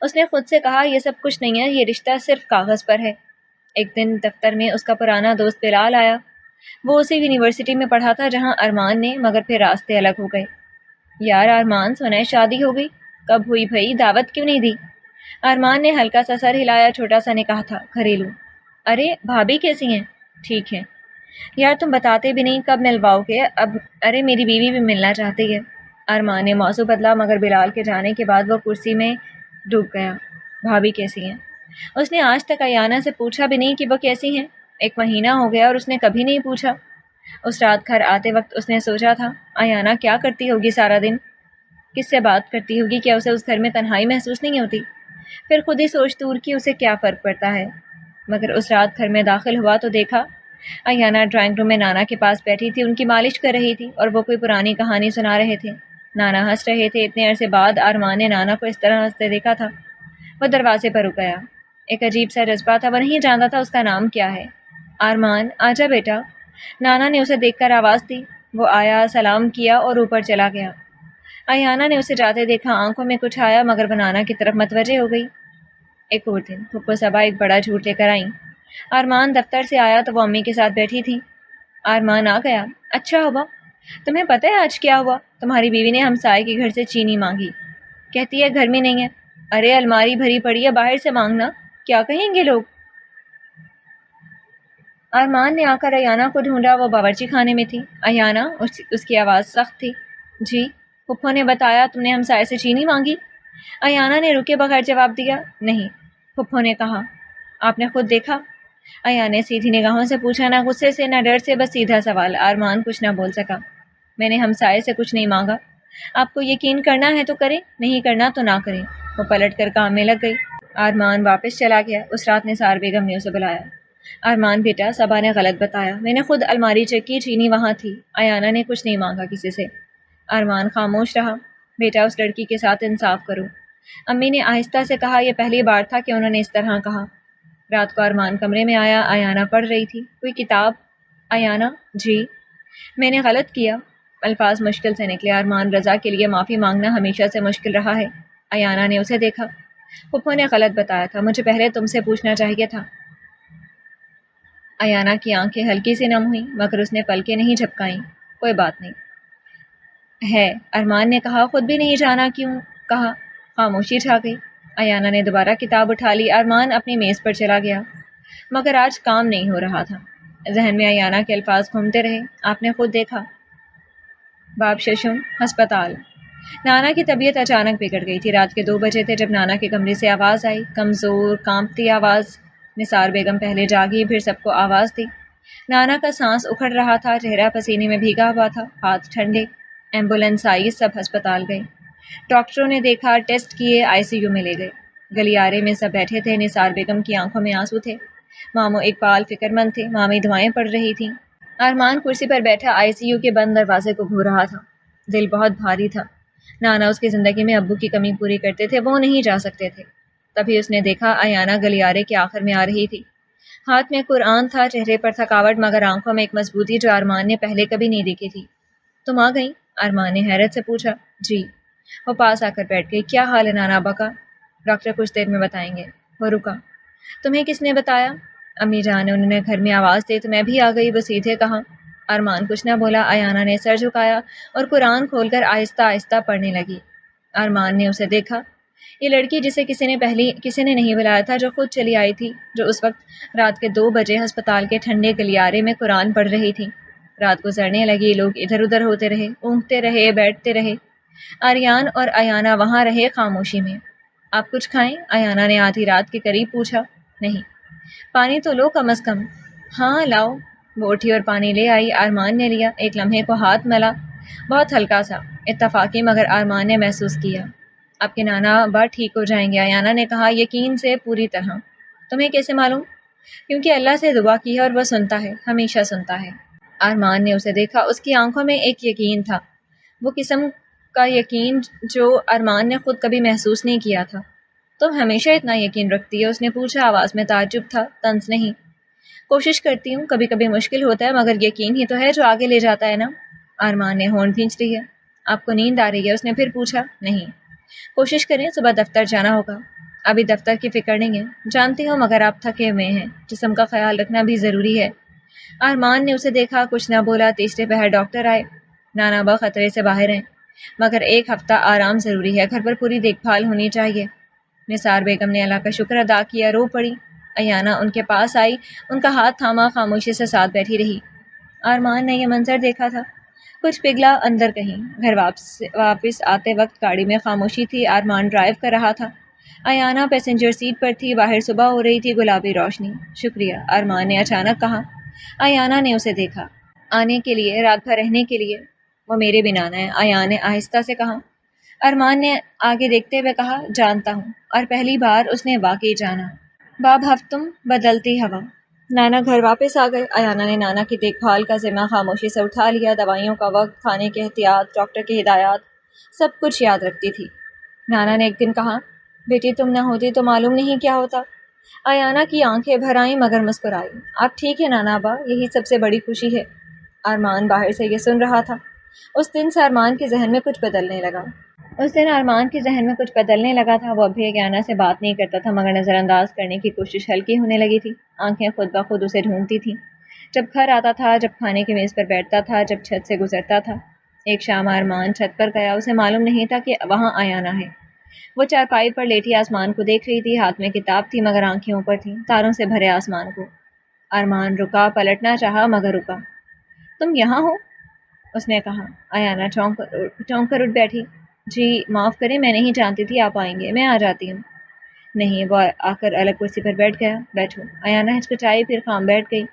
اس نے خود سے کہا، یہ سب کچھ نہیں ہے، یہ رشتہ صرف کاغذ پر ہے۔ ایک دن دفتر میں اس کا پرانا دوست بلال آیا، وہ اسی یونیورسٹی میں پڑھا تھا جہاں ارمان نے، مگر پھر راستے الگ ہو گئے۔ یار ارمان، سنا ہے شادی ہو گئی؟ کب ہوئی بھائی، دعوت کیوں نہیں دی؟ ارمان نے ہلکا سا سر ہلایا، چھوٹا سا نکاح تھا، گھریلو۔ ارے بھابھی کیسی ہیں؟ ٹھیک ہے۔ یار تم بتاتے بھی نہیں، کب ملواؤ گے؟ اب ارے میری بیوی بھی ملنا چاہتی ہے۔ ارمان نے موضوع بدلا، مگر بلال کے جانے کے بعد وہ کرسی میں ڈوب گیا۔ بھابھی کیسی ہیں؟ اس نے آج تک ایانا سے پوچھا بھی نہیں کہ وہ کیسی ہیں، 1 مہینہ ہو گیا اور اس نے کبھی نہیں پوچھا۔ اس رات گھر آتے وقت اس نے سوچا تھا، ایانا کیا کرتی ہوگی سارا دن، کس سے بات کرتی ہوگی، کیا اسے اس گھر میں تنہائی محسوس نہیں ہوتی؟ پھر خود ہی سوچ دور کی، اسے کیا فرق پڑتا ہے؟ مگر اس رات گھر میں داخل ہوا تو دیکھا ایانا ڈرائنگ روم میں نانا کے پاس بیٹھی تھی، ان کی مالش کر رہی تھی اور وہ کوئی پرانی کہانی سنا رہے تھے۔ نانا ہنس رہے تھے، اتنے عرصے بعد ارمان نے نانا کو اس طرح ہنستے دیکھا تھا۔ وہ دروازے پر رک گیا، ایک عجیب سا جذبہ تھا، وہ نہیں جانتا تھا اس کا نام کیا ہے، ارمان آجا بیٹا، نانا نے اسے دیکھ کر آواز دی۔ وہ آیا، سلام کیا اور اوپر چلا گیا۔ ایانا نے اسے جاتے دیکھا، آنکھوں میں کچھ آیا مگر وہ نانا کی طرف متوجہ ہو گئی۔ ایک اور دن پھپھو صبا ایک بڑا جھوٹ لے کر آئیں۔ ارمان دفتر سے آیا تو وہ امی کے ساتھ بیٹھی تھی۔ ارمان آ گیا۔ اچھا ہوا، تمہیں پتہ ہے آج کیا ہوا؟ تمہاری بیوی نے ہمسائے کے گھر سے چینی مانگی، کہتی ہے گھر میں نہیں ہے۔ ارے الماری بھری پڑی ہے، باہر سے مانگنا، کیا کہیں گے لوگ؟ ارمان نے آ کر ایانا کو ڈھونڈا، وہ باورچی خانے میں تھی۔ ایانا، اس کی آواز سخت تھی۔ جی، پھپھو نے بتایا تم نے ہمسائے سے چینی مانگی؟ ایانا نے رکے بغیر جواب دیا۔ نہیں، پھپھو نے کہا۔ آپ نے خود دیکھا؟ ایانا نے سیدھی نگاہوں سے پوچھا، نہ غصے سے نہ ڈر سے، بس سیدھا سوال۔ ارمان کچھ نہ بول سکا۔ میں نے ہمسائے سے کچھ نہیں مانگا۔ آپ کو یقین کرنا ہے تو کریں، نہیں کرنا تو نہ کریں۔ وہ پلٹ کر کام میں لگ گئی۔ ارمان واپس چلا گیا۔ اس رات نثار بیگم نے اسے بلایا۔ ارمان بیٹا، صبا نے غلط بتایا، میں نے خود الماری چیک کی، چینی وہاں تھی۔ ایانا نے کچھ نہیں مانگا کسی سے۔ ارمان خاموش رہا۔ بیٹا اس لڑکی کے ساتھ انصاف کرو، امی نے آہستہ سے کہا۔ یہ پہلی بار تھا کہ انہوں نے اس طرح کہا۔ رات کو ارمان کمرے میں آیا، ایانا پڑھ رہی تھی کوئی کتاب۔ ایانا، جی، میں نے غلط کیا۔ الفاظ مشکل سے نکلے۔ ارمان، رضا کے لیے معافی مانگنا ہمیشہ سے مشکل رہا ہے۔ ایانا نے اسے دیکھا۔ پھپھو نے غلط بتایا تھا، مجھے پہلے تم سے پوچھنا چاہیے تھا۔ ایانا کی آنکھیں ہلکی سی نم ہوئیں مگر اس نے پلکیں نہیں جھپکائیں۔ کوئی بات نہیں ہے، ارمان نے کہا۔ خود بھی نہیں جانا کیوں کہا۔ خاموشی چھا گئی۔ ایانا نے دوبارہ کتاب اٹھا لی۔ ارمان اپنی میز پر چلا گیا مگر آج کام نہیں ہو رہا تھا۔ ذہن میں ایانا کے الفاظ گھومتے رہے۔ آپ نے خود دیکھا۔ باب ششم، ہسپتال۔ نانا کی طبیعت اچانک بگڑ گئی تھی۔ رات کے 2 بجے تھے جب نانا کے کمرے سے آواز آئی، کمزور کانپتی آواز۔ نثار بیگم پہلے جاگی، پھر سب کو آواز دی۔ نانا کا سانس اکھڑ رہا تھا، چہرہ پسینے میں بھیگا ہوا تھا، ہاتھ ٹھنڈے۔ ایمبولینس آئی، سب ہسپتال گئے۔ ڈاکٹروں نے دیکھا، ٹیسٹ کیے، آئی سی یو میں لے گئے۔ گلیارے میں سب بیٹھے تھے۔ نثار بیگم کی آنکھوں میں آنسو تھے۔ ماموں اقبال فکر مند تھے، مامی دعائیں پڑھ رہی تھیں۔ ارمان کرسی پر بیٹھا آئی سی یو کے بند دروازے کو گھو رہا تھا۔ دل بہت بھاری تھا۔ نانا اس کی زندگی میں ابو کی کمی پوری کرتے تھے، وہ نہیں جا سکتے تھے۔ تبھی اس نے دیکھا ایانا گلیارے کے آخر میں آ رہی تھی۔ ہاتھ میں قرآن تھا، چہرے پر تھکاوٹ مگر آنکھوں میں ایک مضبوطی جو ارمان نے پہلے کبھی نہیں دیکھی تھی۔ تم آ گئی؟ ارمان نے حیرت سے پوچھا۔ جی۔ وہ پاس آ کر بیٹھ گئی۔ کیا حال ہے نانا ابا کا؟ ڈاکٹر کچھ دیر میں بتائیں گے۔ وہ رکا۔ تمہیں کس نے بتایا؟ امی جان نے، انہوں نے گھر میں آواز دی تو میں بھی آ گئی، وہ سیدھے کہا۔ ارمان کچھ نہ بولا۔ ایانا نے سر جھکایا اور قرآن کھول کر آہستہ آہستہ پڑھنے لگی۔ ارمان نے اسے دیکھا۔ یہ لڑکی جسے کسی نے نہیں بلایا تھا، جو خود چلی آئی تھی، جو اس وقت رات کے 2 بجے ہسپتال کے ٹھنڈے گلیارے میں قرآن پڑھ رہی تھی۔ رات گزرنے لگی، لوگ ادھر ادھر ہوتے رہے، اونگتے رہے، بیٹھتے رہے۔ آریان اور ایانا وہاں رہے خاموشی میں۔ آپ کچھ کھائیں؟ ایانا نے آدھی رات کے قریب پوچھا۔ نہیں۔ پانی تو لو کم از کم۔ ہاں لاؤ۔ وہ اٹھی اور پانی لے آئی۔ ارمان نے لیا، ایک لمحے کو ہاتھ ملا، بہت ہلکا سا، اتفاقی مگر ارمان نے محسوس کیا۔ آپ کے نانا ابا ٹھیک ہو جائیں گے، ایانا نے کہا، یقین سے، پوری طرح۔ تمہیں کیسے معلوم؟ کیونکہ اللہ سے دعا کی ہے اور وہ سنتا ہے، ہمیشہ سنتا ہے۔ ارمان نے اسے دیکھا۔ اس کی آنکھوں میں ایک یقین تھا، وہ قسم کا یقین جو ارمان نے خود کبھی محسوس نہیں کیا تھا۔ تم ہمیشہ اتنا یقین رکھتی ہے؟ اس نے پوچھا۔ آواز میں تعجب تھا، طنز نہیں۔ کوشش کرتی ہوں، کبھی کبھی مشکل ہوتا ہے مگر یقین ہی تو ہے جو آگے لے جاتا ہے نا۔ ارمان نے ہونٹ کھینچ لی ہے۔ آپ کو نیند آ رہی ہے؟ اس نے پھر پوچھا۔ نہیں۔ کوشش کریں، صبح دفتر جانا ہوگا۔ ابھی دفتر کی فکر نہیں ہے، جانتی ہوں مگر آپ تھکے ہوئے ہیں، جسم کا خیال رکھنا بھی ضروری ہے۔ ارمان نے اسے دیکھا، کچھ نہ بولا۔ تیسرے پہر ڈاکٹر آئے۔ نانا ابا خطرے سے باہر ہیں مگر 1 ہفتہ آرام ضروری ہے، گھر پر پوری دیکھ بھال ہونی چاہیے۔ نثار بیگم نے اللہ کا شکر ادا کیا، رو پڑی۔ ایانا ان کے پاس آئی، ان کا ہاتھ تھاما، خاموشی سے ساتھ بیٹھی رہی۔ ارمان نے یہ منظر دیکھا تھا، کچھ پگھلا اندر کہیں۔ گھر واپس آتے وقت گاڑی میں خاموشی تھی، ارمان ڈرائیو کر رہا تھا، ایانا پیسنجر سیٹ پر تھی، باہر صبح ہو رہی تھی، گلابی روشنی۔ شکریہ، ارمان نے اچانک کہا۔ ایانا نے اسے دیکھا۔ آنے کے لیے، رات بھر رہنے کے لیے۔ وہ میرے بنا نہ ہے، ایانا نے آہستہ سے کہا۔ ارمان نے آگے دیکھتے ہوئے کہا، جانتا ہوں۔ اور پہلی بار اس نے واقعی جانا۔ باب ہفتم، بدلتی ہوا۔ نانا گھر واپس آ گئے۔ ایانا نے نانا کی دیکھ بھال کا ذمہ خاموشی سے اٹھا لیا، دوائیوں کا وقت، کھانے کی احتیاط، ڈاکٹر کی ہدایات، سب کچھ یاد رکھتی تھی۔ نانا نے ایک دن کہا، بیٹی تم نہ ہوتی تو معلوم نہیں کیا ہوتا۔ آیانہ کی آنکھیں بھر آئیں مگر مسکرائی۔ آپ ٹھیک ہے نانا ابا، یہی سب سے بڑی خوشی ہے۔ ارمان باہر سے یہ سن رہا تھا۔ اس دن سے ارمان کے ذہن میں کچھ بدلنے لگا۔ وہ اب بھی آیانہ سے بات نہیں کرتا تھا مگر نظر انداز کرنے کی کوشش ہلکی ہونے لگی تھی۔ آنکھیں خود بخود اسے ڈھونڈتی تھیں، جب گھر آتا تھا، جب کھانے کی میز پر بیٹھتا تھا، جب چھت سے گزرتا تھا۔ ایک شام ارمان چھت پر گیا، اسے معلوم نہیں تھا کہ وہاں آیانہ ہے۔ وہ چارپائی پر لیٹی آسمان کو دیکھ رہی تھی، ہاتھ میں کتاب تھی مگر آنکھیں اوپر تھیں، تاروں سے بھرے آسمان کو۔ ارمان رکا، پلٹنا چاہا مگر رکا۔ تم یہاں ہو؟ اس نے کہا۔ آیانہ چونک کر اٹھ بیٹھی۔ جی معاف کریں، میں نہیں جانتی تھی آپ آئیں گے، میں آ جاتی ہوں۔ نہیں، وہ آ کر الگ کرسی پر بیٹھ گیا۔ بیٹھو۔ آیانہ ہچکچائی، پھر خام بیٹھ گئی۔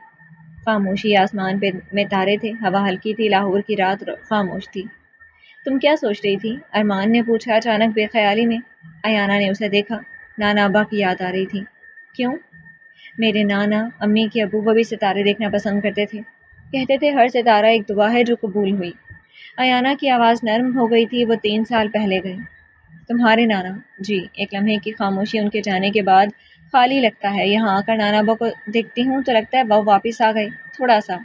خاموشی، آسمان میں تارے تھے، ہوا ہلکی تھی، لاہور کی رات خاموش تھی۔ تم کیا سوچ رہی تھی؟ ارمان نے پوچھا اچانک بے خیالی میں۔ آیانہ نے اسے دیکھا۔ نانا ابا کی یاد آ رہی تھی۔ کیوں؟ میرے نانا، امی کے ابو، وہ بھی ستارے دیکھنا پسند کرتے تھے، کہتے تھے ہر ستارہ ایک دعا ہے جو قبول ہوئی۔ آیانہ کی آواز نرم ہو گئی تھی۔ وہ 3 سال پہلے گئے۔ تمہارے نانا؟ جی۔ ایک لمحے کی خاموشی، ان کے جانے کے بعد خالی لگتا ہے۔ یہاں آ کر نانا ابا کو دیکھتی ہوں تو لگتا ہے وہ واپس آ گئے، تھوڑا سا۔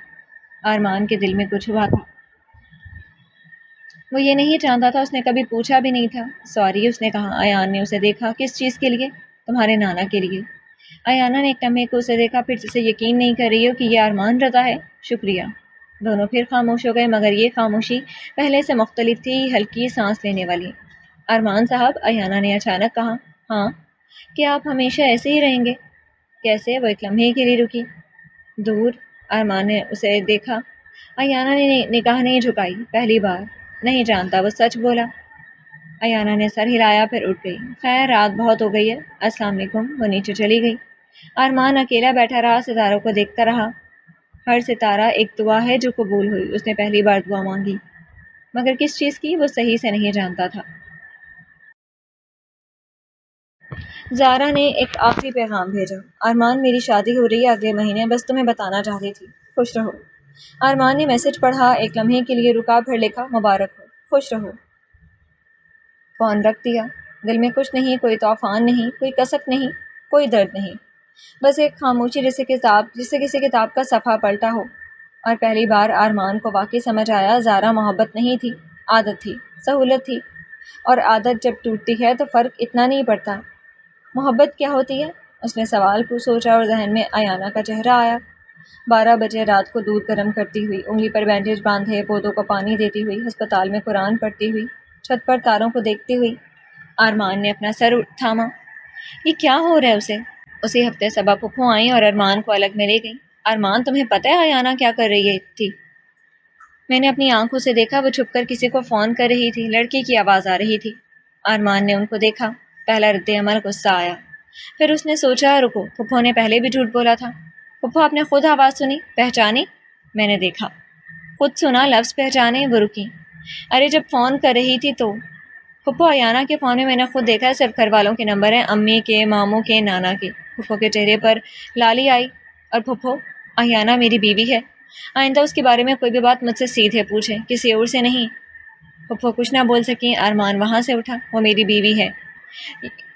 ارمان کے دل میں کچھ ہوا تھا۔ وہ یہ نہیں جانتا تھا، اس نے کبھی پوچھا بھی نہیں تھا۔ سوری، اس نے کہا۔ ایان نے اسے دیکھا۔ کس چیز کے لیے؟ تمہارے نانا کے لیے۔ ایانہ نے ایک لمحے کو اسے دیکھا، پھر جسے یقین نہیں کر رہی ہو کہ یہ ارمان رضا ہے۔ شکریہ۔ دونوں پھر خاموش ہو گئے مگر یہ خاموشی پہلے سے مختلف تھی، ہلکی سانس لینے والی۔ ارمان صاحب، ایانہ نے اچانک کہا۔ ہاں؟ کیا آپ ہمیشہ ایسے ہی رہیں گے؟ کیسے؟ وہ ایک لمحے کے لیے رکی۔ دور؟ ارمان نے اسے دیکھا۔ ایانہ نے نگاہ نہیں جھکائی۔ پہلی بار۔ نہیں جانتا، وہ سچ بولا۔ ایانہ نے سر ہلایا، پھر اٹھ گئی۔ خیر، رات بہت ہو گئی ہے، السلام علیکم۔ وہ نیچے چلی گئی۔ ارمان اکیلا بیٹھا رہا، ستاروں کو دیکھتا رہا۔ ہر ستارہ ایک دعا ہے جو قبول ہوئی۔ اس نے پہلی بار دعا مانگی مگر کس چیز کی، وہ صحیح سے نہیں جانتا تھا۔ زارا نے ایک آخری پیغام بھیجا۔ ارمان، میری شادی ہو رہی ہے اگلے مہینے، بس تمہیں بتانا چاہتی تھی۔ خوش رہو۔ ارمان نے میسج پڑھا، ایک لمحے کے لیے رکا، پھر لکھا مبارک ہو، خوش رہو۔ فون رکھ دیا۔ دل میں کچھ نہیں، کوئی طوفان نہیں، کوئی کسک نہیں، کوئی درد نہیں، بس ایک خاموشی جسے کسی کتاب کا صفحہ پلٹا ہو۔ اور پہلی بار ارمان کو واقعی سمجھ آیا، زارا محبت نہیں تھی، عادت تھی، سہولت تھی، اور عادت جب ٹوٹتی ہے تو فرق اتنا نہیں پڑتا۔ محبت کیا ہوتی ہے؟ اس نے سوال کو سوچا اور ذہن میں ایانہ کا چہرہ آیا۔ 12 بجے رات کو دودھ گرم کرتی ہوئی، انگلی پر بینڈیج باندھے، پودوں کو پانی دیتی ہوئی، ہسپتال میں قرآن پڑھتی ہوئی، چھت پر تاروں کو دیکھتی ہوئی۔ ارمان نے اپنا سر تھاما۔ یہ کیا ہو رہا ہے اسے؟ اسی ہفتے صبح پھپھو آئیں اور ارمان کو الگ میں لے گئی۔ ارمان، تمہیں پتہ ہے ایانہ کیا کر رہی تھی؟ میں نے اپنی آنکھوں سے دیکھا، وہ چھپ کر کسی کو فون کر رہی تھی، لڑکی کی آواز آ رہی تھی۔ ارمان نے ان کو دیکھا۔ پہلا رد عمل غصہ آیا، پھر اس نے سوچا رکو، پھپھو نے پہلے بھی جھوٹ بولا تھا۔ پھپھو، آپ نے خود آواز سنی، پہچانی؟ میں نے دیکھا، خود سنا، لفظ پہچانے۔ وہ رکی۔ ارے جب فون کر رہی تھی تو پھپھو، ایانہ کے فون میں نے خود دیکھا، صرف گھر والوں کے نمبر ہیں، امی کے، ماموں کے، نانا کے۔ پھپھو کے چہرے پر لالی آئی۔ اور پھپھو، ایانہ میری بیوی ہے، آئندہ اس کے بارے میں کوئی بھی بات مجھ سے سیدھے پوچھیں، کسی اور سے نہیں۔ پھپھو کچھ نہ بول سکیں۔ ارمان وہاں سے اٹھا۔ وہ میری بیوی ہے،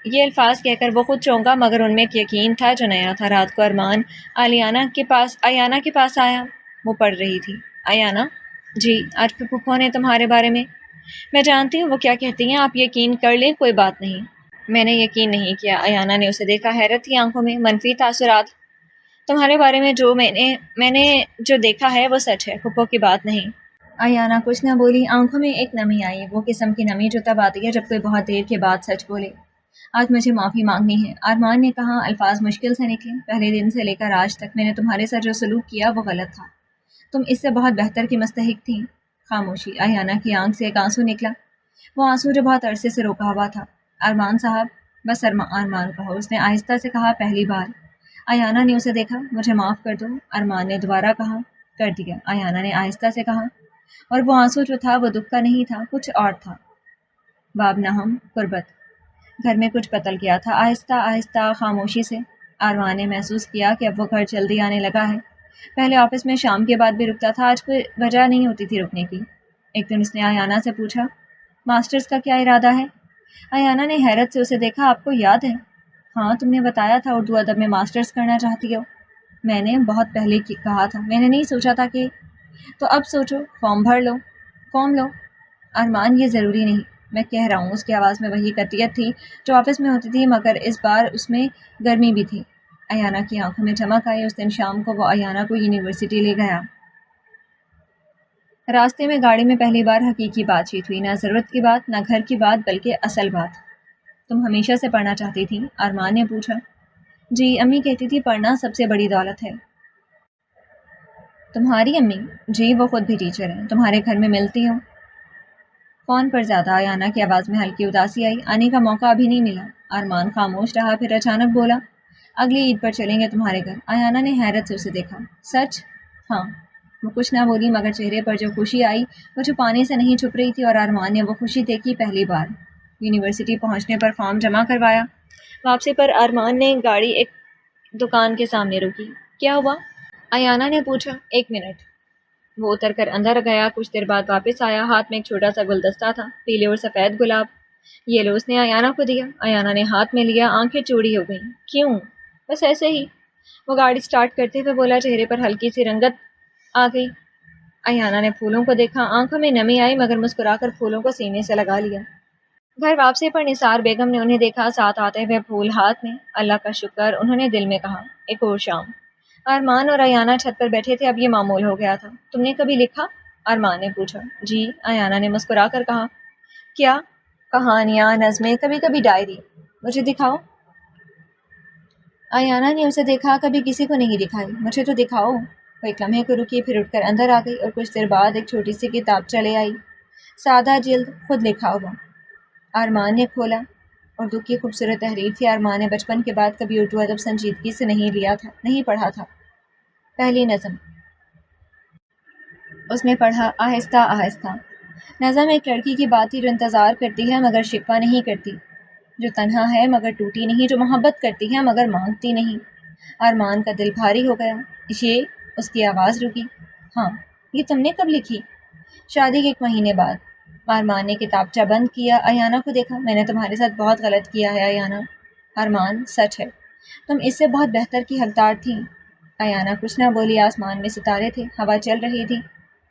یہ الفاظ کہہ کر وہ خود چونکا مگر ان میں ایک یقین تھا جو نیا تھا۔ رات کو ارمان ایانہ کے پاس آیا۔ وہ پڑھ رہی تھی۔ ایانہ؟ جی، آج پھپھو نے تمہارے بارے میں جانتی ہوں وہ کیا کہتی ہیں، آپ یقین کر لیں، کوئی بات نہیں۔ میں نے یقین نہیں کیا۔ ایانہ نے اسے دیکھا، حیرت تھی آنکھوں میں، منفی تاثرات۔ تمہارے بارے میں جو میں نے جو دیکھا ہے وہ سچ ہے، پھپھو کی بات نہیں۔ ایانہ کچھ نہ بولی، آنکھوں میں ایک نمی آئی، وہ قسم کی نمی جو تب آتی ہے جب کوئی بہت دیر کے بعد سچ بولے۔ آج مجھے معافی مانگنی ہے، ارمان نے کہا۔ الفاظ مشکل سے نکلے۔ پہلے دن سے لے کر آج تک میں نے تمہارے ساتھ جو سلوک کیا وہ غلط تھا، تم اس سے بہت بہتر کی مستحق تھی۔ خاموشی۔ ایانہ کی آنکھ سے ایک آنسو نکلا، وہ آنسو جو بہت عرصے سے روکا ہوا تھا۔ ارمان صاحب، بس ارمان کہو، اس نے آہستہ سے کہا، پہلی بار۔ ایانہ نے اسے دیکھا۔ مجھے معاف کر دو، ارمان نے دوبارہ کہا۔ کر دیا، ایانہ نے آہستہ سے کہا، اور وہ آنسو جو تھا وہ دکھ کا نہیں تھا، کچھ اور تھا۔ باب نہم، قربت۔ گھر میں کچھ بدل گیا تھا، آہستہ آہستہ، خاموشی سے۔ ارمان نے محسوس کیا کہ اب وہ گھر جلدی آنے لگا ہے۔ پہلے آفس میں شام کے بعد بھی رکتا تھا، آج کوئی وجہ نہیں ہوتی تھی رکنے کی۔ ایک دن اس نے ایانہ سے پوچھا، ماسٹرز کا کیا ارادہ ہے؟ ایانہ نے حیرت سے اسے دیکھا۔ آپ کو یاد ہے؟ ہاں تم نے بتایا تھا اردو ادب میں ماسٹرز کرنا چاہتی ہو. میں نے بہت پہلے کہا تھا. میں نے نہیں سوچا تھا کہ. تو اب سوچو، فارم بھر لو. فارم لو. ارمان یہ ضروری نہیں. میں کہہ رہا ہوں. اس کی آواز میں وہی قطعیت تھی جو آفس میں ہوتی تھی، مگر اس بار اس میں گرمی بھی تھی. ایانا کی آنکھوں میں چمک آئی. اس دن شام کو وہ ایانا کو یونیورسٹی لے گیا. راستے میں گاڑی میں پہلی بار حقیقی بات چیت ہوئی. نہ ضرورت کی بات، نہ گھر کی بات، بلکہ اصل بات. تم ہمیشہ سے پڑھنا چاہتی تھی؟ ارمان نے پوچھا. جی، امی کہتی تھی پڑھنا سب سے بڑی دولت ہے. تمہاری امی؟ جی، وہ خود بھی ٹیچر ہیں. تمہارے گھر میں ملتی ہو؟ فون پر زیادہ. ایانا کی آواز میں ہلکی اداسی آئی. آنے کا موقع ابھی نہیں ملا. ارمان خاموش رہا، پھر اچانک بولا. اگلی عید پر چلیں گے تمہارے گھر. ایانا نے حیرت سے اسے دیکھا. سچ؟ ہاں. وہ کچھ نہ بولی، مگر چہرے پر جو خوشی آئی وہ چھپانے سے نہیں چھپ رہی تھی، اور ارمان نے وہ خوشی دیکھی پہلی بار. یونیورسٹی پہنچنے پر فارم جمع کروایا. واپسی پر ارمان نے گاڑی ایک دکان کے سامنے روکی. کیا ہوا؟ ایانا نے پوچھا. 1 منٹ. وہ اتر کر اندر گیا. کچھ دیر بعد واپس آیا. ہاتھ میں ایک چھوٹا سا گلدستہ تھا، پیلے اور سفید گلاب. یہ لو. اس نے ایانا کو دیا. ایانا نے ہاتھ میں لیا. آنکھیں چوڑی ہو گئیں. کیوں؟ بس ایسے ہی. وہ گاڑی سٹارٹ کرتے ہوئے بولا. چہرے پر ہلکی سی رنگت آ گئی. ایانا نے پھولوں کو دیکھا. آنکھوں میں نمی آئی، مگر مسکرا کر پھولوں کو سینے سے لگا لیا. گھر واپسی پر نثار بیگم نے انہیں دیکھا، ساتھ آتے ہوئے پھول ہاتھ میں. اللہ کا شکر، انہوں نے دل میں کہا. ایک اور شام. ارمان اور ایانا چھت پر بیٹھے تھے. اب یہ معمول ہو گیا تھا. تم نے کبھی لکھا؟ ارمان نے پوچھا. جی، ایانا نے مسکرا کر کہا. کیا؟ کہانیاں، نظمیں، کبھی کبھی ڈائری. مجھے دکھاؤ. ایانا نے اسے دیکھا. کبھی کسی کو نہیں دکھائی. مجھے تو دکھاؤ. وہ ایک لمحے کو رکی، پھر اٹھ کر اندر آ گئی اور کچھ دیر بعد ایک چھوٹی سی کتاب چلے آئی. سادہ جلد، خود لکھا ہوا. ارمان نے کھولا. اردو کی خوبصورت تحریر تھی. ارمان نے بچپن کے بعد کبھی اردو ادب سنجیدگی سے نہیں پڑھا تھا. پہلی نظم. اس نے پڑھا آہستہ آہستہ. نظم ایک لڑکی کی بات تھی جو انتظار کرتی ہے مگر شکوہ نہیں کرتی، جو تنہا ہے مگر ٹوٹی نہیں، جو محبت کرتی ہے مگر مانگتی نہیں. ارمان کا دل بھاری ہو گیا. یہ؟ اس کی آواز رکی. ہاں. یہ تم نے کب لکھی؟ شادی کے 1 مہینے بعد. ارمان نے کتابچہ بند کیا. ایانا کو دیکھا. میں نے تمہارے ساتھ بہت غلط کیا ہے ایانا. ارمان. سچ ہے. تم اس سے بہت بہتر کی حقدار تھی. ایانا کچھ نہ بولی. آسمان میں ستارے تھے، ہوا چل رہی تھی.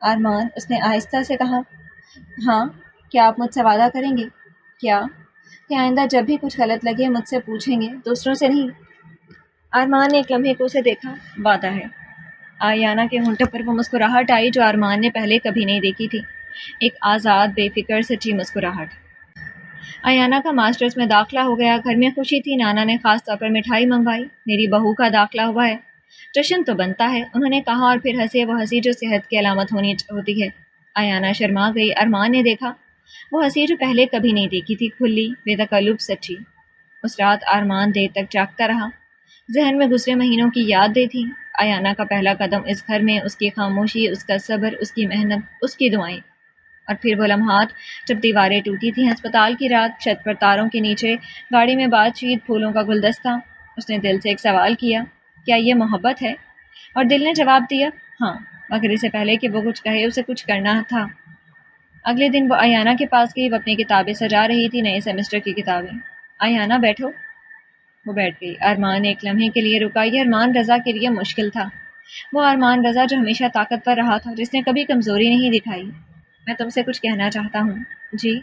ارمان. اس نے آہستہ سے کہا. ہاں. کیا آپ مجھ سے وعدہ کریں گے؟ کیا؟ کہ آئندہ جب بھی کچھ غلط لگے مجھ سے پوچھیں گے، دوسروں سے نہیں. ارمان نے ایک لمحے کو اسے دیکھا. وعدہ ہے. ایانا کے ہونٹوں پر وہ مسکراہٹ آئی جو ارمان نے پہلے کبھی نہیں دیکھی تھی. ایک آزاد، بے فکر، سچی مسکراہٹ. ایانا کا ماسٹرز میں داخلہ ہو گیا. گھر میں خوشی تھی. نانا نے خاص طور پر مٹھائی منگوائی. میری بہو کا داخلہ ہوا ہے. جشن تو بنتا ہے، انہوں نے کہا، اور پھر ہنسے. وہ ہنسی جو صحت کی علامت ہوتی ہے. ایانا شرما گئی. ارمان نے دیکھا. وہ ہنسی جو پہلے کبھی نہیں دیکھی تھی، کھلی، بے تکلف، سچی. اس رات ارمان دیر تک جاگتا رہا. ذہن میں گزرے مہینوں کی یادیں تھیں. ایانا کا پہلا قدم اس گھر میں، اس کی خاموشی، اس کا صبر، اس کی محنت، اس کی دعائیں. اور پھر وہ لمحات جب دیواریں ٹوٹی تھیں. ہسپتال کی رات، چھت پر تاروں کے نیچے، گاڑی میں بات چیت، پھولوں کا گلدستہ. اس نے دل سے ایک سوال کیا. کیا یہ محبت ہے؟ اور دل نے جواب دیا. ہاں. مگر اسے پہلے کہ وہ کچھ کہے اسے کچھ کرنا تھا. اگلے دن وہ ایانا کے پاس گئی. وہ اپنی کتابیں سجا رہی تھی، نئے سیمسٹر کی کتابیں. ایانا بیٹھو. وہ بیٹھ گئی. ارمان ایک لمحے کے لیے رکا. یہ ارمان رضا کے لیے مشکل تھا. وہ ارمان رضا جو ہمیشہ طاقتور رہا تھا، جس نے کبھی کمزوری نہیں دکھائی. میں تم سے کچھ کہنا چاہتا ہوں. جی.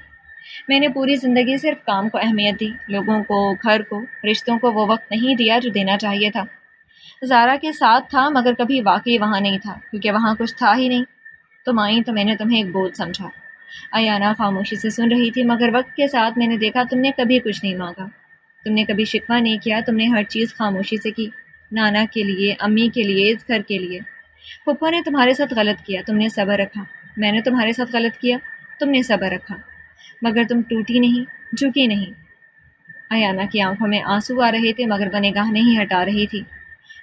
میں نے پوری زندگی صرف کام کو اہمیت دی، لوگوں کو، گھر کو، رشتوں کو وہ وقت نہیں دیا جو دینا چاہیے تھا. زارا کے ساتھ تھا مگر کبھی واقعی وہاں نہیں تھا، کیونکہ وہاں کچھ تھا ہی نہیں. تم آئی تو میں نے تمہیں ایک بوجھ سمجھا. ایانا خاموشی سے سن رہی تھی. مگر وقت کے ساتھ میں نے دیکھا تم نے کبھی کچھ نہیں مانگا. تم نے کبھی شکوہ نہیں کیا. تم نے ہر چیز خاموشی سے کی. نانا کے لیے، امی کے لیے، اس گھر کے لیے. پھپھو نے تمہارے ساتھ غلط کیا، تم نے صبر رکھا. میں نے تمہارے ساتھ غلط کیا، تم نے صبر رکھا. مگر تم ٹوٹی نہیں، جھکی نہیں. ایانا کی آنکھوں میں آنسو آ رہے تھے مگر وہ نگاہ نہیں ہٹا رہی تھی.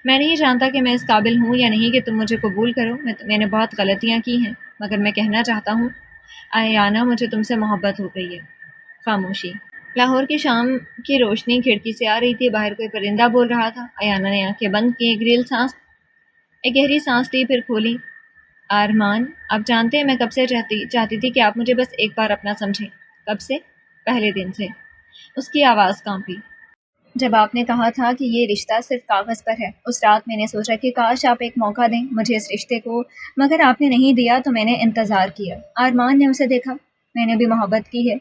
میں نہیں جانتا کہ میں اس قابل ہوں یا نہیں کہ تم مجھے قبول کرو. میں نے بہت غلطیاں کی ہیں، مگر میں کہنا چاہتا ہوں ایانا، مجھے تم سے محبت ہو گئی ہے. خاموشی. لاہور کی شام کی روشنی کھڑکی سے آ رہی تھی. باہر کوئی پرندہ بول رہا تھا. ایانا نے آنکھیں بند کی. ایک گہری سانس لی، پھر کھولی. ارمان، آپ جانتے ہیں میں کب سے چاہتی تھی کہ آپ مجھے بس ایک بار اپنا سمجھیں. کب سے؟ پہلے دن سے. اس کی آواز کانپی. جب آپ نے کہا تھا کہ یہ رشتہ صرف کاغذ پر ہے، اس رات میں نے سوچا کہ کاش آپ ایک موقع دیں مجھے اس رشتے کو، مگر آپ نے نہیں دیا تو میں نے انتظار کیا۔ آرمان نے اسے دیکھا۔ میں نے بھی محبت کی ہے،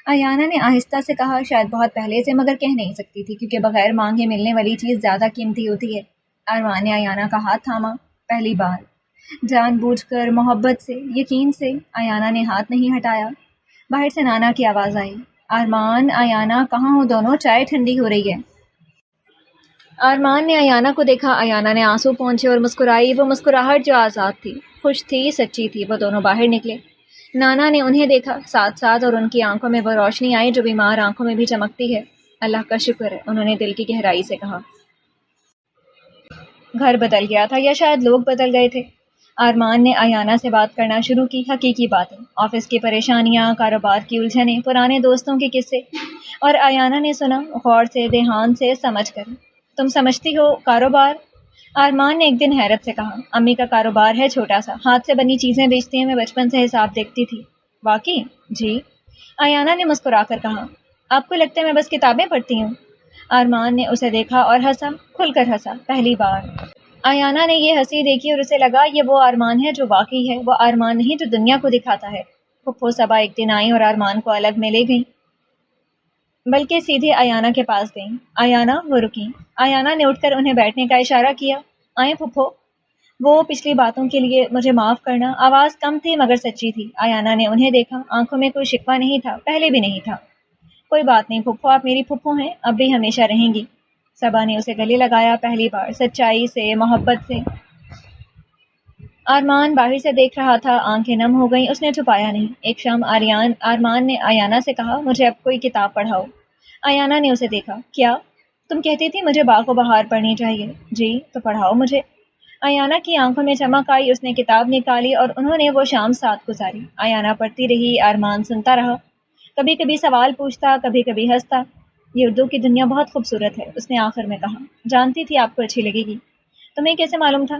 ایانا نے آہستہ سے کہا، شاید بہت پہلے سے، مگر کہہ نہیں سکتی تھی کیونکہ بغیر مانگے ملنے والی چیز زیادہ قیمتی ہوتی ہے۔ آرمان نے ایانا کا ہاتھ تھاما، پہلی بار، جان بوجھ کر، محبت سے، یقین سے۔ ایانا نے ہاتھ نہیں ہٹایا۔ باہر سے نانا کی آواز آئی، آرمان، ایانا، کہاں ہو دونوں؟ چائے ٹھنڈی ہو رہی ہے۔ آرمان نے ایانا کو دیکھا۔ ایانا نے آنسو پونچھے اور مسکرائی، وہ مسکراہٹ جو آزاد تھی، خوش تھی، سچی تھی۔ وہ دونوں باہر نکلے۔ نانا نے انہیں دیکھا ساتھ ساتھ، اور ان کی آنکھوں میں وہ روشنی آئی جو بیمار آنکھوں میں بھی چمکتی ہے۔ اللہ کا شکر ہے، انہوں نے دل کی گہرائی سے کہا۔ گھر بدل گیا تھا یا شاید لوگ بدل گئے تھے۔ آرمان نے ایانا سے بات کرنا شروع کی، حقیقی باتیں، آفس کی پریشانیاں، کاروبار کی الجھنیں، پرانے دوستوں کے قصے، اور ایانا نے سنا، غور سے، دھیان سے، سمجھ کر۔ تم سمجھتی ہو کاروبار؟ آرمان نے ایک دن حیرت سے کہا، امی کا کاروبار ہے چھوٹا سا، ہاتھ سے بنی چیزیں بیچتی ہیں، میں بچپن سے حساب دیکھتی تھی۔ واقعی؟ جی، ایانا نے مسکرا کر کہا۔ آپ کو لگتا ہے میں بس کتابیں پڑھتی ہوں؟ آرمان نے اسے دیکھا اور ہنسا، کھل کر ہنسا، پہلی بار۔ ایانا نے یہ ہنسی دیکھی اور اسے لگا یہ وہ آرمان ہے جو واقعی ہے، وہ آرمان نہیں جو دنیا کو دکھاتا ہے۔ پھپھو صبا ایک دن آئیں اور آرمان کو الگ میں لے گئیں، بلکہ سیدھے ایانا کے پاس گئیں۔ ایانا، وہ رکیں۔ ایانا نے اٹھ کر انہیں بیٹھنے کا اشارہ کیا۔ آئیں پھپھو۔ وہ پچھلی باتوں کے لیے مجھے معاف کرنا، آواز کم تھی مگر سچی تھی۔ ایانا نے انہیں دیکھا، آنکھوں میں کوئی شکوہ نہیں تھا، پہلے بھی نہیں تھا۔ کوئی بات نہیں پھپھو، آپ میری پھپھو ہیں، اب بھی ہمیشہ رہیں گی۔ صبا نے اسے گلے لگایا، پہلی بار، سچائی سے، محبت سے۔ آرمان باہر سے دیکھ رہا تھا، آنکھیں نم ہو گئیں، اس نے چھپایا نہیں۔ ایک شام آرمان نے ایانا سے کہا، مجھے اب کوئی کتاب پڑھاؤ۔ ایانا نے اسے دیکھا، کیا؟ تم کہتی تھی مجھے باغ و بہار پڑھنی چاہیے۔ جی، تو پڑھاؤ مجھے۔ ایانا کی آنکھوں میں چمک آئی، اس نے کتاب نکالی اور انہوں نے وہ شام ساتھ گزاری۔ ایانا پڑھتی رہی، آرمان سنتا رہا، کبھی کبھی سوال پوچھتا، کبھی کبھی ہنستا۔ یہ اردو کی دنیا بہت خوبصورت ہے، اس نے آخر میں کہا، جانتی تھی آپ کو اچھی لگے گی۔ تمہیں کیسے معلوم تھا؟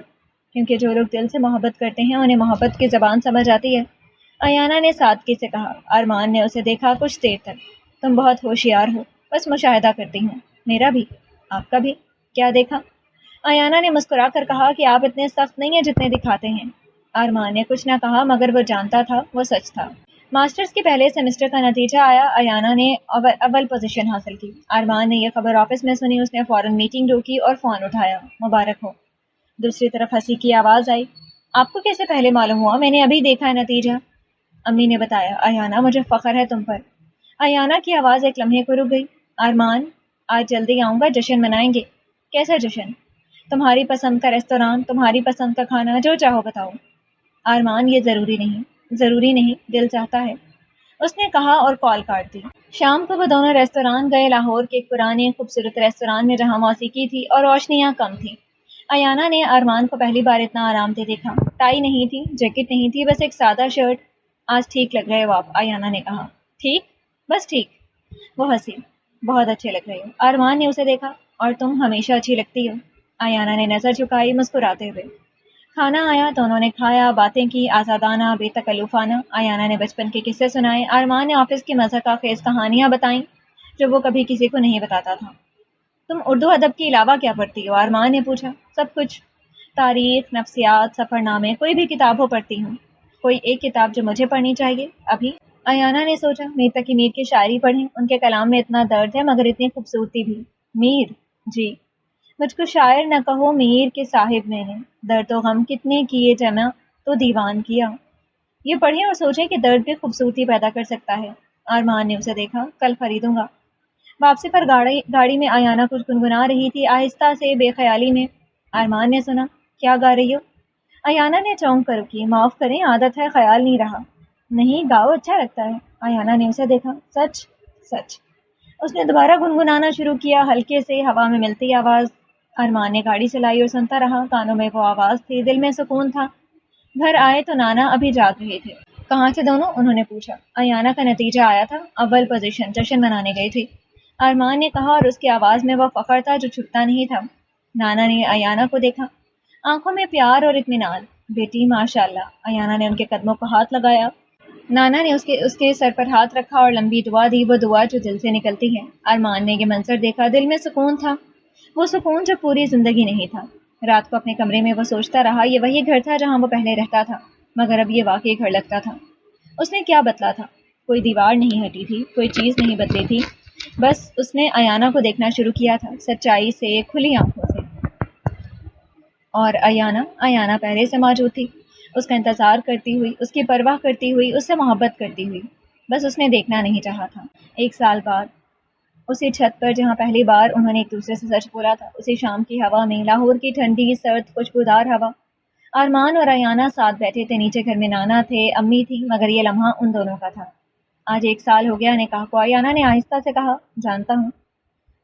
کیونکہ جو لوگ دل سے محبت کرتے ہیں انہیں محبت کی زبان سمجھ آتی ہے، ایانا نے سادگی سے کہا۔ آرمان نے اسے دیکھا کچھ دیر تک۔ تم بہت ہوشیار ہو، بس مشاہدہ کرتی ہوں۔ میرا بھی، آپ کا بھی۔ کیا دیکھا؟ ایانا نے مسکرا کر کہا کہ آپ اتنے سخت نہیں ہیں جتنے دکھاتے ہیں۔ آرمان نے کچھ نہ کہا مگر وہ جانتا تھا وہ سچ تھا۔ ماسٹرز کے پہلے سیمسٹر کا نتیجہ آیا، ایانا نے اول پوزیشن حاصل کی۔ آرمان نے یہ خبر آفس میں سنی، اس نے فوراً میٹنگ روکی اور فون اٹھایا، مبارک ہو۔ دوسری طرف ہنسی کی آواز آئی، آپ کو کیسے پہلے معلوم ہوا؟ میں نے ابھی دیکھا ہے نتیجہ، امی نے بتایا۔ ایانا، مجھے فخر ہے تم پر۔ ایانا کی آواز ایک لمحے کو رک گئی۔ آرمان، آج جلدی آؤں گا، جشن منائیں گے۔ کیسا جشن؟ تمہاری پسند کا ریستوران، تمہاری پسند کا کھانا، جو چاہو بتاؤ۔ آرمان، یہ ضروری نہیں، دل چاہتا ہے، اس نے کہا اور کال کاٹ دی۔ شام کو وہ دونوں ریستوران گئے، لاہور کے ایک پرانے خوبصورت ریستوران میں جہاں موسیقی تھی اور روشنیاں کم تھیں۔ ایانا نے آرمان کو پہلی بار اتنا آرام دہ دیکھا۔ ٹائی نہیں تھی، جیکٹ نہیں تھی، بس ایک سادہ شرٹ۔ آج ٹھیک لگ رہے ہو آپ، ایانا نے کہا۔ ٹھیک؟ بس ٹھیک۔ وہ ہنسی، بہت اچھے لگ رہے ہو۔ آرمان نے اسے دیکھا، اور تم ہمیشہ اچھی لگتی ہو۔ ایانا نے نظر جھکائی، مسکراتے ہوئے۔ کھانا آیا، دونوں نے کھایا، باتیں کی، آزادانہ، بے تکلفانہ۔ ایانا نے بچپن کے قصے سنائے، آرمان نے آفس کی مضحکہ خیز کہانیاں بتائیں جو وہ کبھی کسی کو نہیں بتاتا تھا۔ تم اردو ادب کے علاوہ کیا پڑھتی ہو؟ آرمان نے پوچھا۔ سب کچھ، تاریخ، نفسیات، سفر نامے، کوئی بھی کتاب ہو پڑھتی ہوں۔ کوئی ایک کتاب جو مجھے پڑھنی چاہیے ابھی؟ ایانا نے سوچا، میر تقی میر کی شاعری پڑھیں، ان کے کلام میں اتنا درد ہے مگر اتنی خوبصورتی بھی۔ میر؟ جی۔ مجھ کو شاعر نہ کہو میر کے صاحب، میں نے درد و غم کتنے کیے جمع تو دیوان کیا۔ یہ پڑھیں اور سوچیں کہ درد بھی خوبصورتی پیدا کر سکتا ہے۔ آرمان نے اسے دیکھا، کل خریدوں گا۔ واپسی پر گاڑی میں ایانا کچھ گنگنا رہی تھی، آہستہ سے، بے خیالی میں۔ آرمان نے سنا، کیا گا رہی ہو؟ ایانا نے چونک کر رکی، معاف کریں، عادت ہے، خیال نہیں رہا۔ نہیں، گاؤ، اچھا لگتا ہے۔ ایانا نے اسے دیکھا، سچ؟ سچ۔ اس نے دوبارہ گنگنانا شروع کیا، ہلکے سے، ہوا میں ملتی آواز۔ آرمان نے گاڑی چلائی اور سنتا رہا، کانوں میں وہ آواز تھی، دل میں سکون تھا۔ گھر آئے تو نانا ابھی جاگ رہے تھے۔ کہاں تھے دونوں؟ انہوں نے پوچھا۔ ایانا کا نتیجہ آیا تھا، اول پوزیشن، جشن منانے گئی تھی، آرمان نے کہا، اور اس کی آواز میں وہ فخر تھا جو چھپتا نہیں تھا۔ نانا نے ایانا کو دیکھا، آنکھوں میں پیار اور اطمینان۔ بیٹی، ماشاء اللہ۔ ایانا نے ان کے قدموں کو ہاتھ لگایا۔ نانا نے اس کے سر پر ہاتھ رکھا اور لمبی دعا دی، وہ دعا جو دل سے نکلتی ہے۔ ارمان نے یہ منظر دیکھا، دل میں سکون تھا، وہ سکون جو پوری زندگی نہیں تھا۔ رات کو اپنے کمرے میں وہ سوچتا رہا، یہ وہی گھر تھا جہاں وہ پہلے رہتا تھا، مگر اب یہ واقعی گھر لگتا تھا۔ اس نے کیا بدلا تھا؟ کوئی دیوار نہیں ہٹی تھی، کوئی چیز نہیں بدلی تھی، بس اس نے ایانہ کو دیکھنا شروع کیا تھا، سچائی سے، کھلی آنکھوں سے۔ اور ایانہ پہلے سے موجود تھی، اس کا انتظار کرتی ہوئی، اس کی پرواہ کرتی ہوئی، اس سے محبت کرتی ہوئی، بس اس نے دیکھنا نہیں چاہا تھا۔ 1 سال بعد اسی چھت پر جہاں پہلی بار انہوں نے ایک دوسرے سے سچ بولا تھا، اسی شام کی ہوا میں، لاہور کی ٹھنڈی سرد خوشبودار ہوا، ارمان اور ایانہ ساتھ بیٹھے تھے۔ نیچے گھر میں نانا تھے، امی تھی، مگر یہ لمحہ ان دونوں کا تھا۔ آج 1 سال ہو گیا نکاح کو، ایانہ نے آہستہ سے کہا، جانتا ہوں،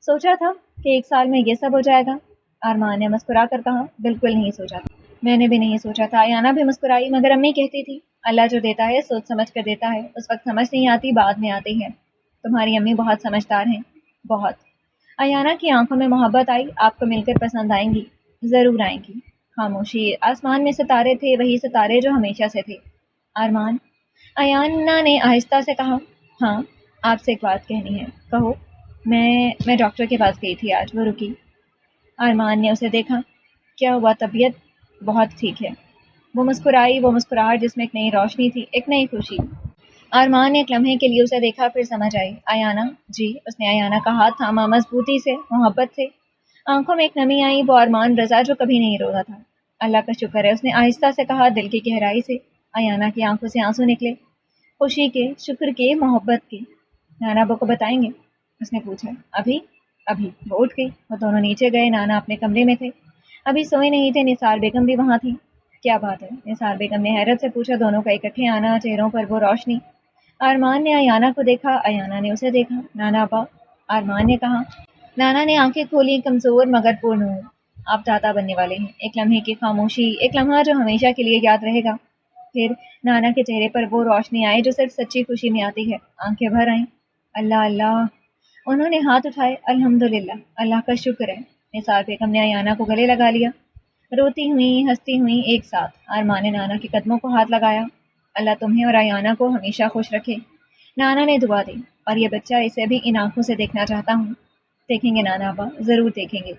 سوچا تھا کہ 1 سال میں یہ سب ہو جائے گا؟ ارمان نے مسکرا کر کہا، بالکل نہیں سوچا تھا، میں نے بھی نہیں سوچا تھا۔ ایانہ بھی مسکرائی، مگر امی کہتی تھی، اللہ جو دیتا ہے سوچ سمجھ کر دیتا ہے، اس وقت سمجھ نہیں آتی، بعد میں آتی ہے۔ تمہاری امی بہت سمجھدار ہیں، بہت۔ ایانہ کی آنکھوں میں محبت آئی، آپ کو مل کر پسند آئیں گی، ضرور آئیں گی۔ خاموشی، آسمان میں ستارے تھے، وہی ستارے جو ہمیشہ سے تھے۔ ارمان، ایانہ نے آہستہ سے کہا، ہاں، آپ سے ایک بات کہنی ہے، کہو۔ میں ڈاکٹر کے پاس گئی تھی آج، وہ رکی۔ ارمان نے اسے دیکھا، کیا ہوا؟ طبیعت بہت ٹھیک ہے۔ وہ مسکرائی، وہ مسکراہٹ جس میں ایک نئی روشنی تھی، ایک نئی خوشی۔ ارمان نے ایک لمحے کے لیے اسے دیکھا، پھر سمجھ آئی۔ ایانہ جی، اس نے ایانہ کا ہاتھ تھاما، مضبوطی سے، محبت سے۔ آنکھوں میں ایک نمی آئی، وہ ارمان رضا جو کبھی نہیں روتا تھا۔ اللہ کا شکر ہے، اس نے آہستہ سے کہا، دل کی گہرائی سے۔ ایانہ کی آنکھوں سے آنسو نکلے، خوشی کے، شکر کے، محبت کے۔ نانا ابو کو بتائیں گے؟ اس نے پوچھا۔ ابھی وہ اٹھ گئی، وہ دونوں نیچے گئے، نانا اپنے کمرے میں تھے، ابھی سوئے نہیں تھے، نثار بیگم بھی وہاں تھی۔ کیا بات ہے؟ نثار بیگم نے حیرت سے پوچھا، دونوں کا اکٹھے آنا، چہروں پر وہ روشنی۔ ارمان نے ایانہ کو دیکھا، ایانہ نے اسے دیکھا۔ نانا ابا، ارمان نے کہا۔ نانا نے آنکھیں کھولی، کمزور مگر پرنور۔ آپ دادا بننے والے ہیں۔ ایک لمحے کی خاموشی، ایک لمحہ جو ہمیشہ کے لیے یاد رہے گا۔ پھر نانا کے چہرے پر وہ روشنی آئی جو صرف سچی خوشی میں آتی ہے، آنکھیں بھر آئیں۔ اللہ اللہ، انہوں نے ہاتھ اٹھائے، الحمدللہ، اللہ کا شکر ہے۔ نثار بیگم نے ایانہ کو گلے لگا لیا، روتی ہوئی، ہنستی ہوئی، ایک ساتھ۔ ارمان نے نانا کے قدموں کو ہاتھ لگایا، اللہ تمہیں اور ایانہ کو ہمیشہ خوش رکھے۔ نانا نے دعا دی، اور یہ بچہ، اسے بھی ان آنکھوں سے دیکھنا چاہتا ہوں۔ دیکھیں گے نانا ابا، ضرور دیکھیں گے۔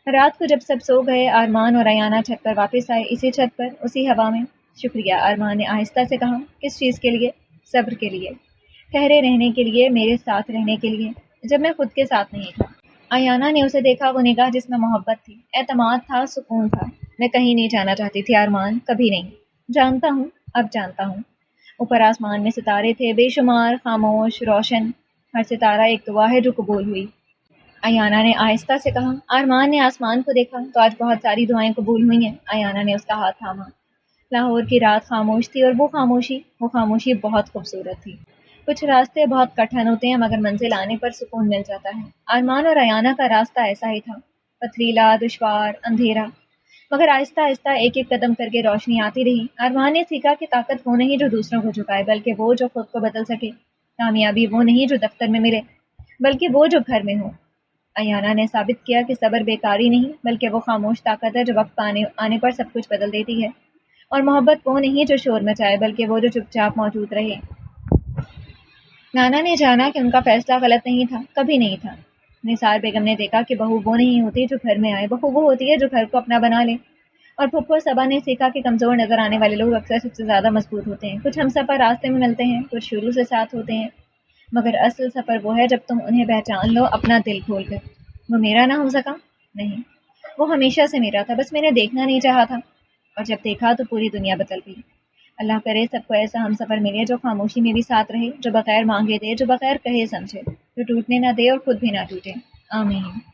رات کو جب سب سو گئے، ارمان اور ایانہ چھت پر واپس آئے، اسی چھت پر، اسی ہوا میں۔ شکریہ، ارمان نے آہستہ سے کہا۔ کس چیز کے لیے؟ صبر کے لیے، ٹھہرے رہنے کے لیے، میرے ساتھ رہنے کے لیے، جب میں خود کے ساتھ نہیں تھا۔ ایانہ نے اسے دیکھا، وہ نگاہ جس میں محبت تھی، اعتماد تھا، سکون تھا۔ میں کہیں نہیں جانا چاہتی تھی ارمان، کبھی نہیں۔ جانتا ہوں، اب جانتا ہوں۔ اوپر آسمان میں ستارے تھے، بے شمار، خاموش، روشن، ہر ستارہ ایک دعا ہے جو قبول ہوئی۔ ایانہ نے آہستہ سے کہا۔ ارمان نے آسمان کو دیکھا، تو آج بہت ساری دعائیں قبول ہوئی ہیں۔ ایانہ نے اس کا ہاتھ تھاما۔ لاہور کی رات خاموش تھی، اور وہ خاموشی بہت خوبصورت تھی۔ کچھ راستے بہت کٹھن ہوتے ہیں، مگر منزل آنے پر سکون مل جاتا ہے۔ ارمان اور ایانہ کا راستہ ایسا ہی تھا، پتھریلا، دشوار، اندھیرا، مگر آہستہ آہستہ ایک ایک قدم کر کے روشنی آتی رہی۔ ارمان نے سیکھا کہ طاقت وہ نہیں جو دوسروں کو جھکائے، بلکہ وہ جو خود کو بدل سکے۔ کامیابی وہ نہیں جو دفتر میں ملے، بلکہ وہ جو گھر میں ہو۔ ایانہ نے ثابت کیا کہ صبر بیکاری نہیں، بلکہ وہ خاموش طاقت ہے جو وقت آنے پر سب کچھ بدل دیتی ہے۔ اور محبت وہ نہیں جو شور مچائے، بلکہ وہ جو چپ چاپ موجود رہے۔ نانا نے جانا کہ ان کا فیصلہ غلط نہیں تھا، کبھی نہیں تھا۔ نثار بیگم نے دیکھا کہ بہو وہ نہیں ہوتی جو گھر میں آئے، بہو وہ ہوتی ہے جو گھر کو اپنا بنا لے۔ اور پھپھو صبا نے سیکھا کہ کمزور نظر آنے والے لوگ اکثر سب سے زیادہ مضبوط ہوتے ہیں۔ کچھ ہمسفر راستے میں ملتے ہیں، کچھ شروع سے ساتھ ہوتے ہیں، مگر اصل سفر وہ ہے جب تم انہیں پہچان لو اپنا دل کھول کر۔ وہ میرا نہ ہو سکا؟ نہیں، وہ ہمیشہ سے میرا تھا، بس میں نے دیکھنا نہیں چاہا تھا، اور جب دیکھا تو پوری دنیا بدل گئی۔ اللہ کرے سب کو ایسا ہم سفر ملے جو خاموشی میں بھی ساتھ رہے، جو بغیر مانگے دے، جو بغیر کہے سمجھے، جو ٹوٹنے نہ دے اور خود بھی نہ ٹوٹے۔ آمین۔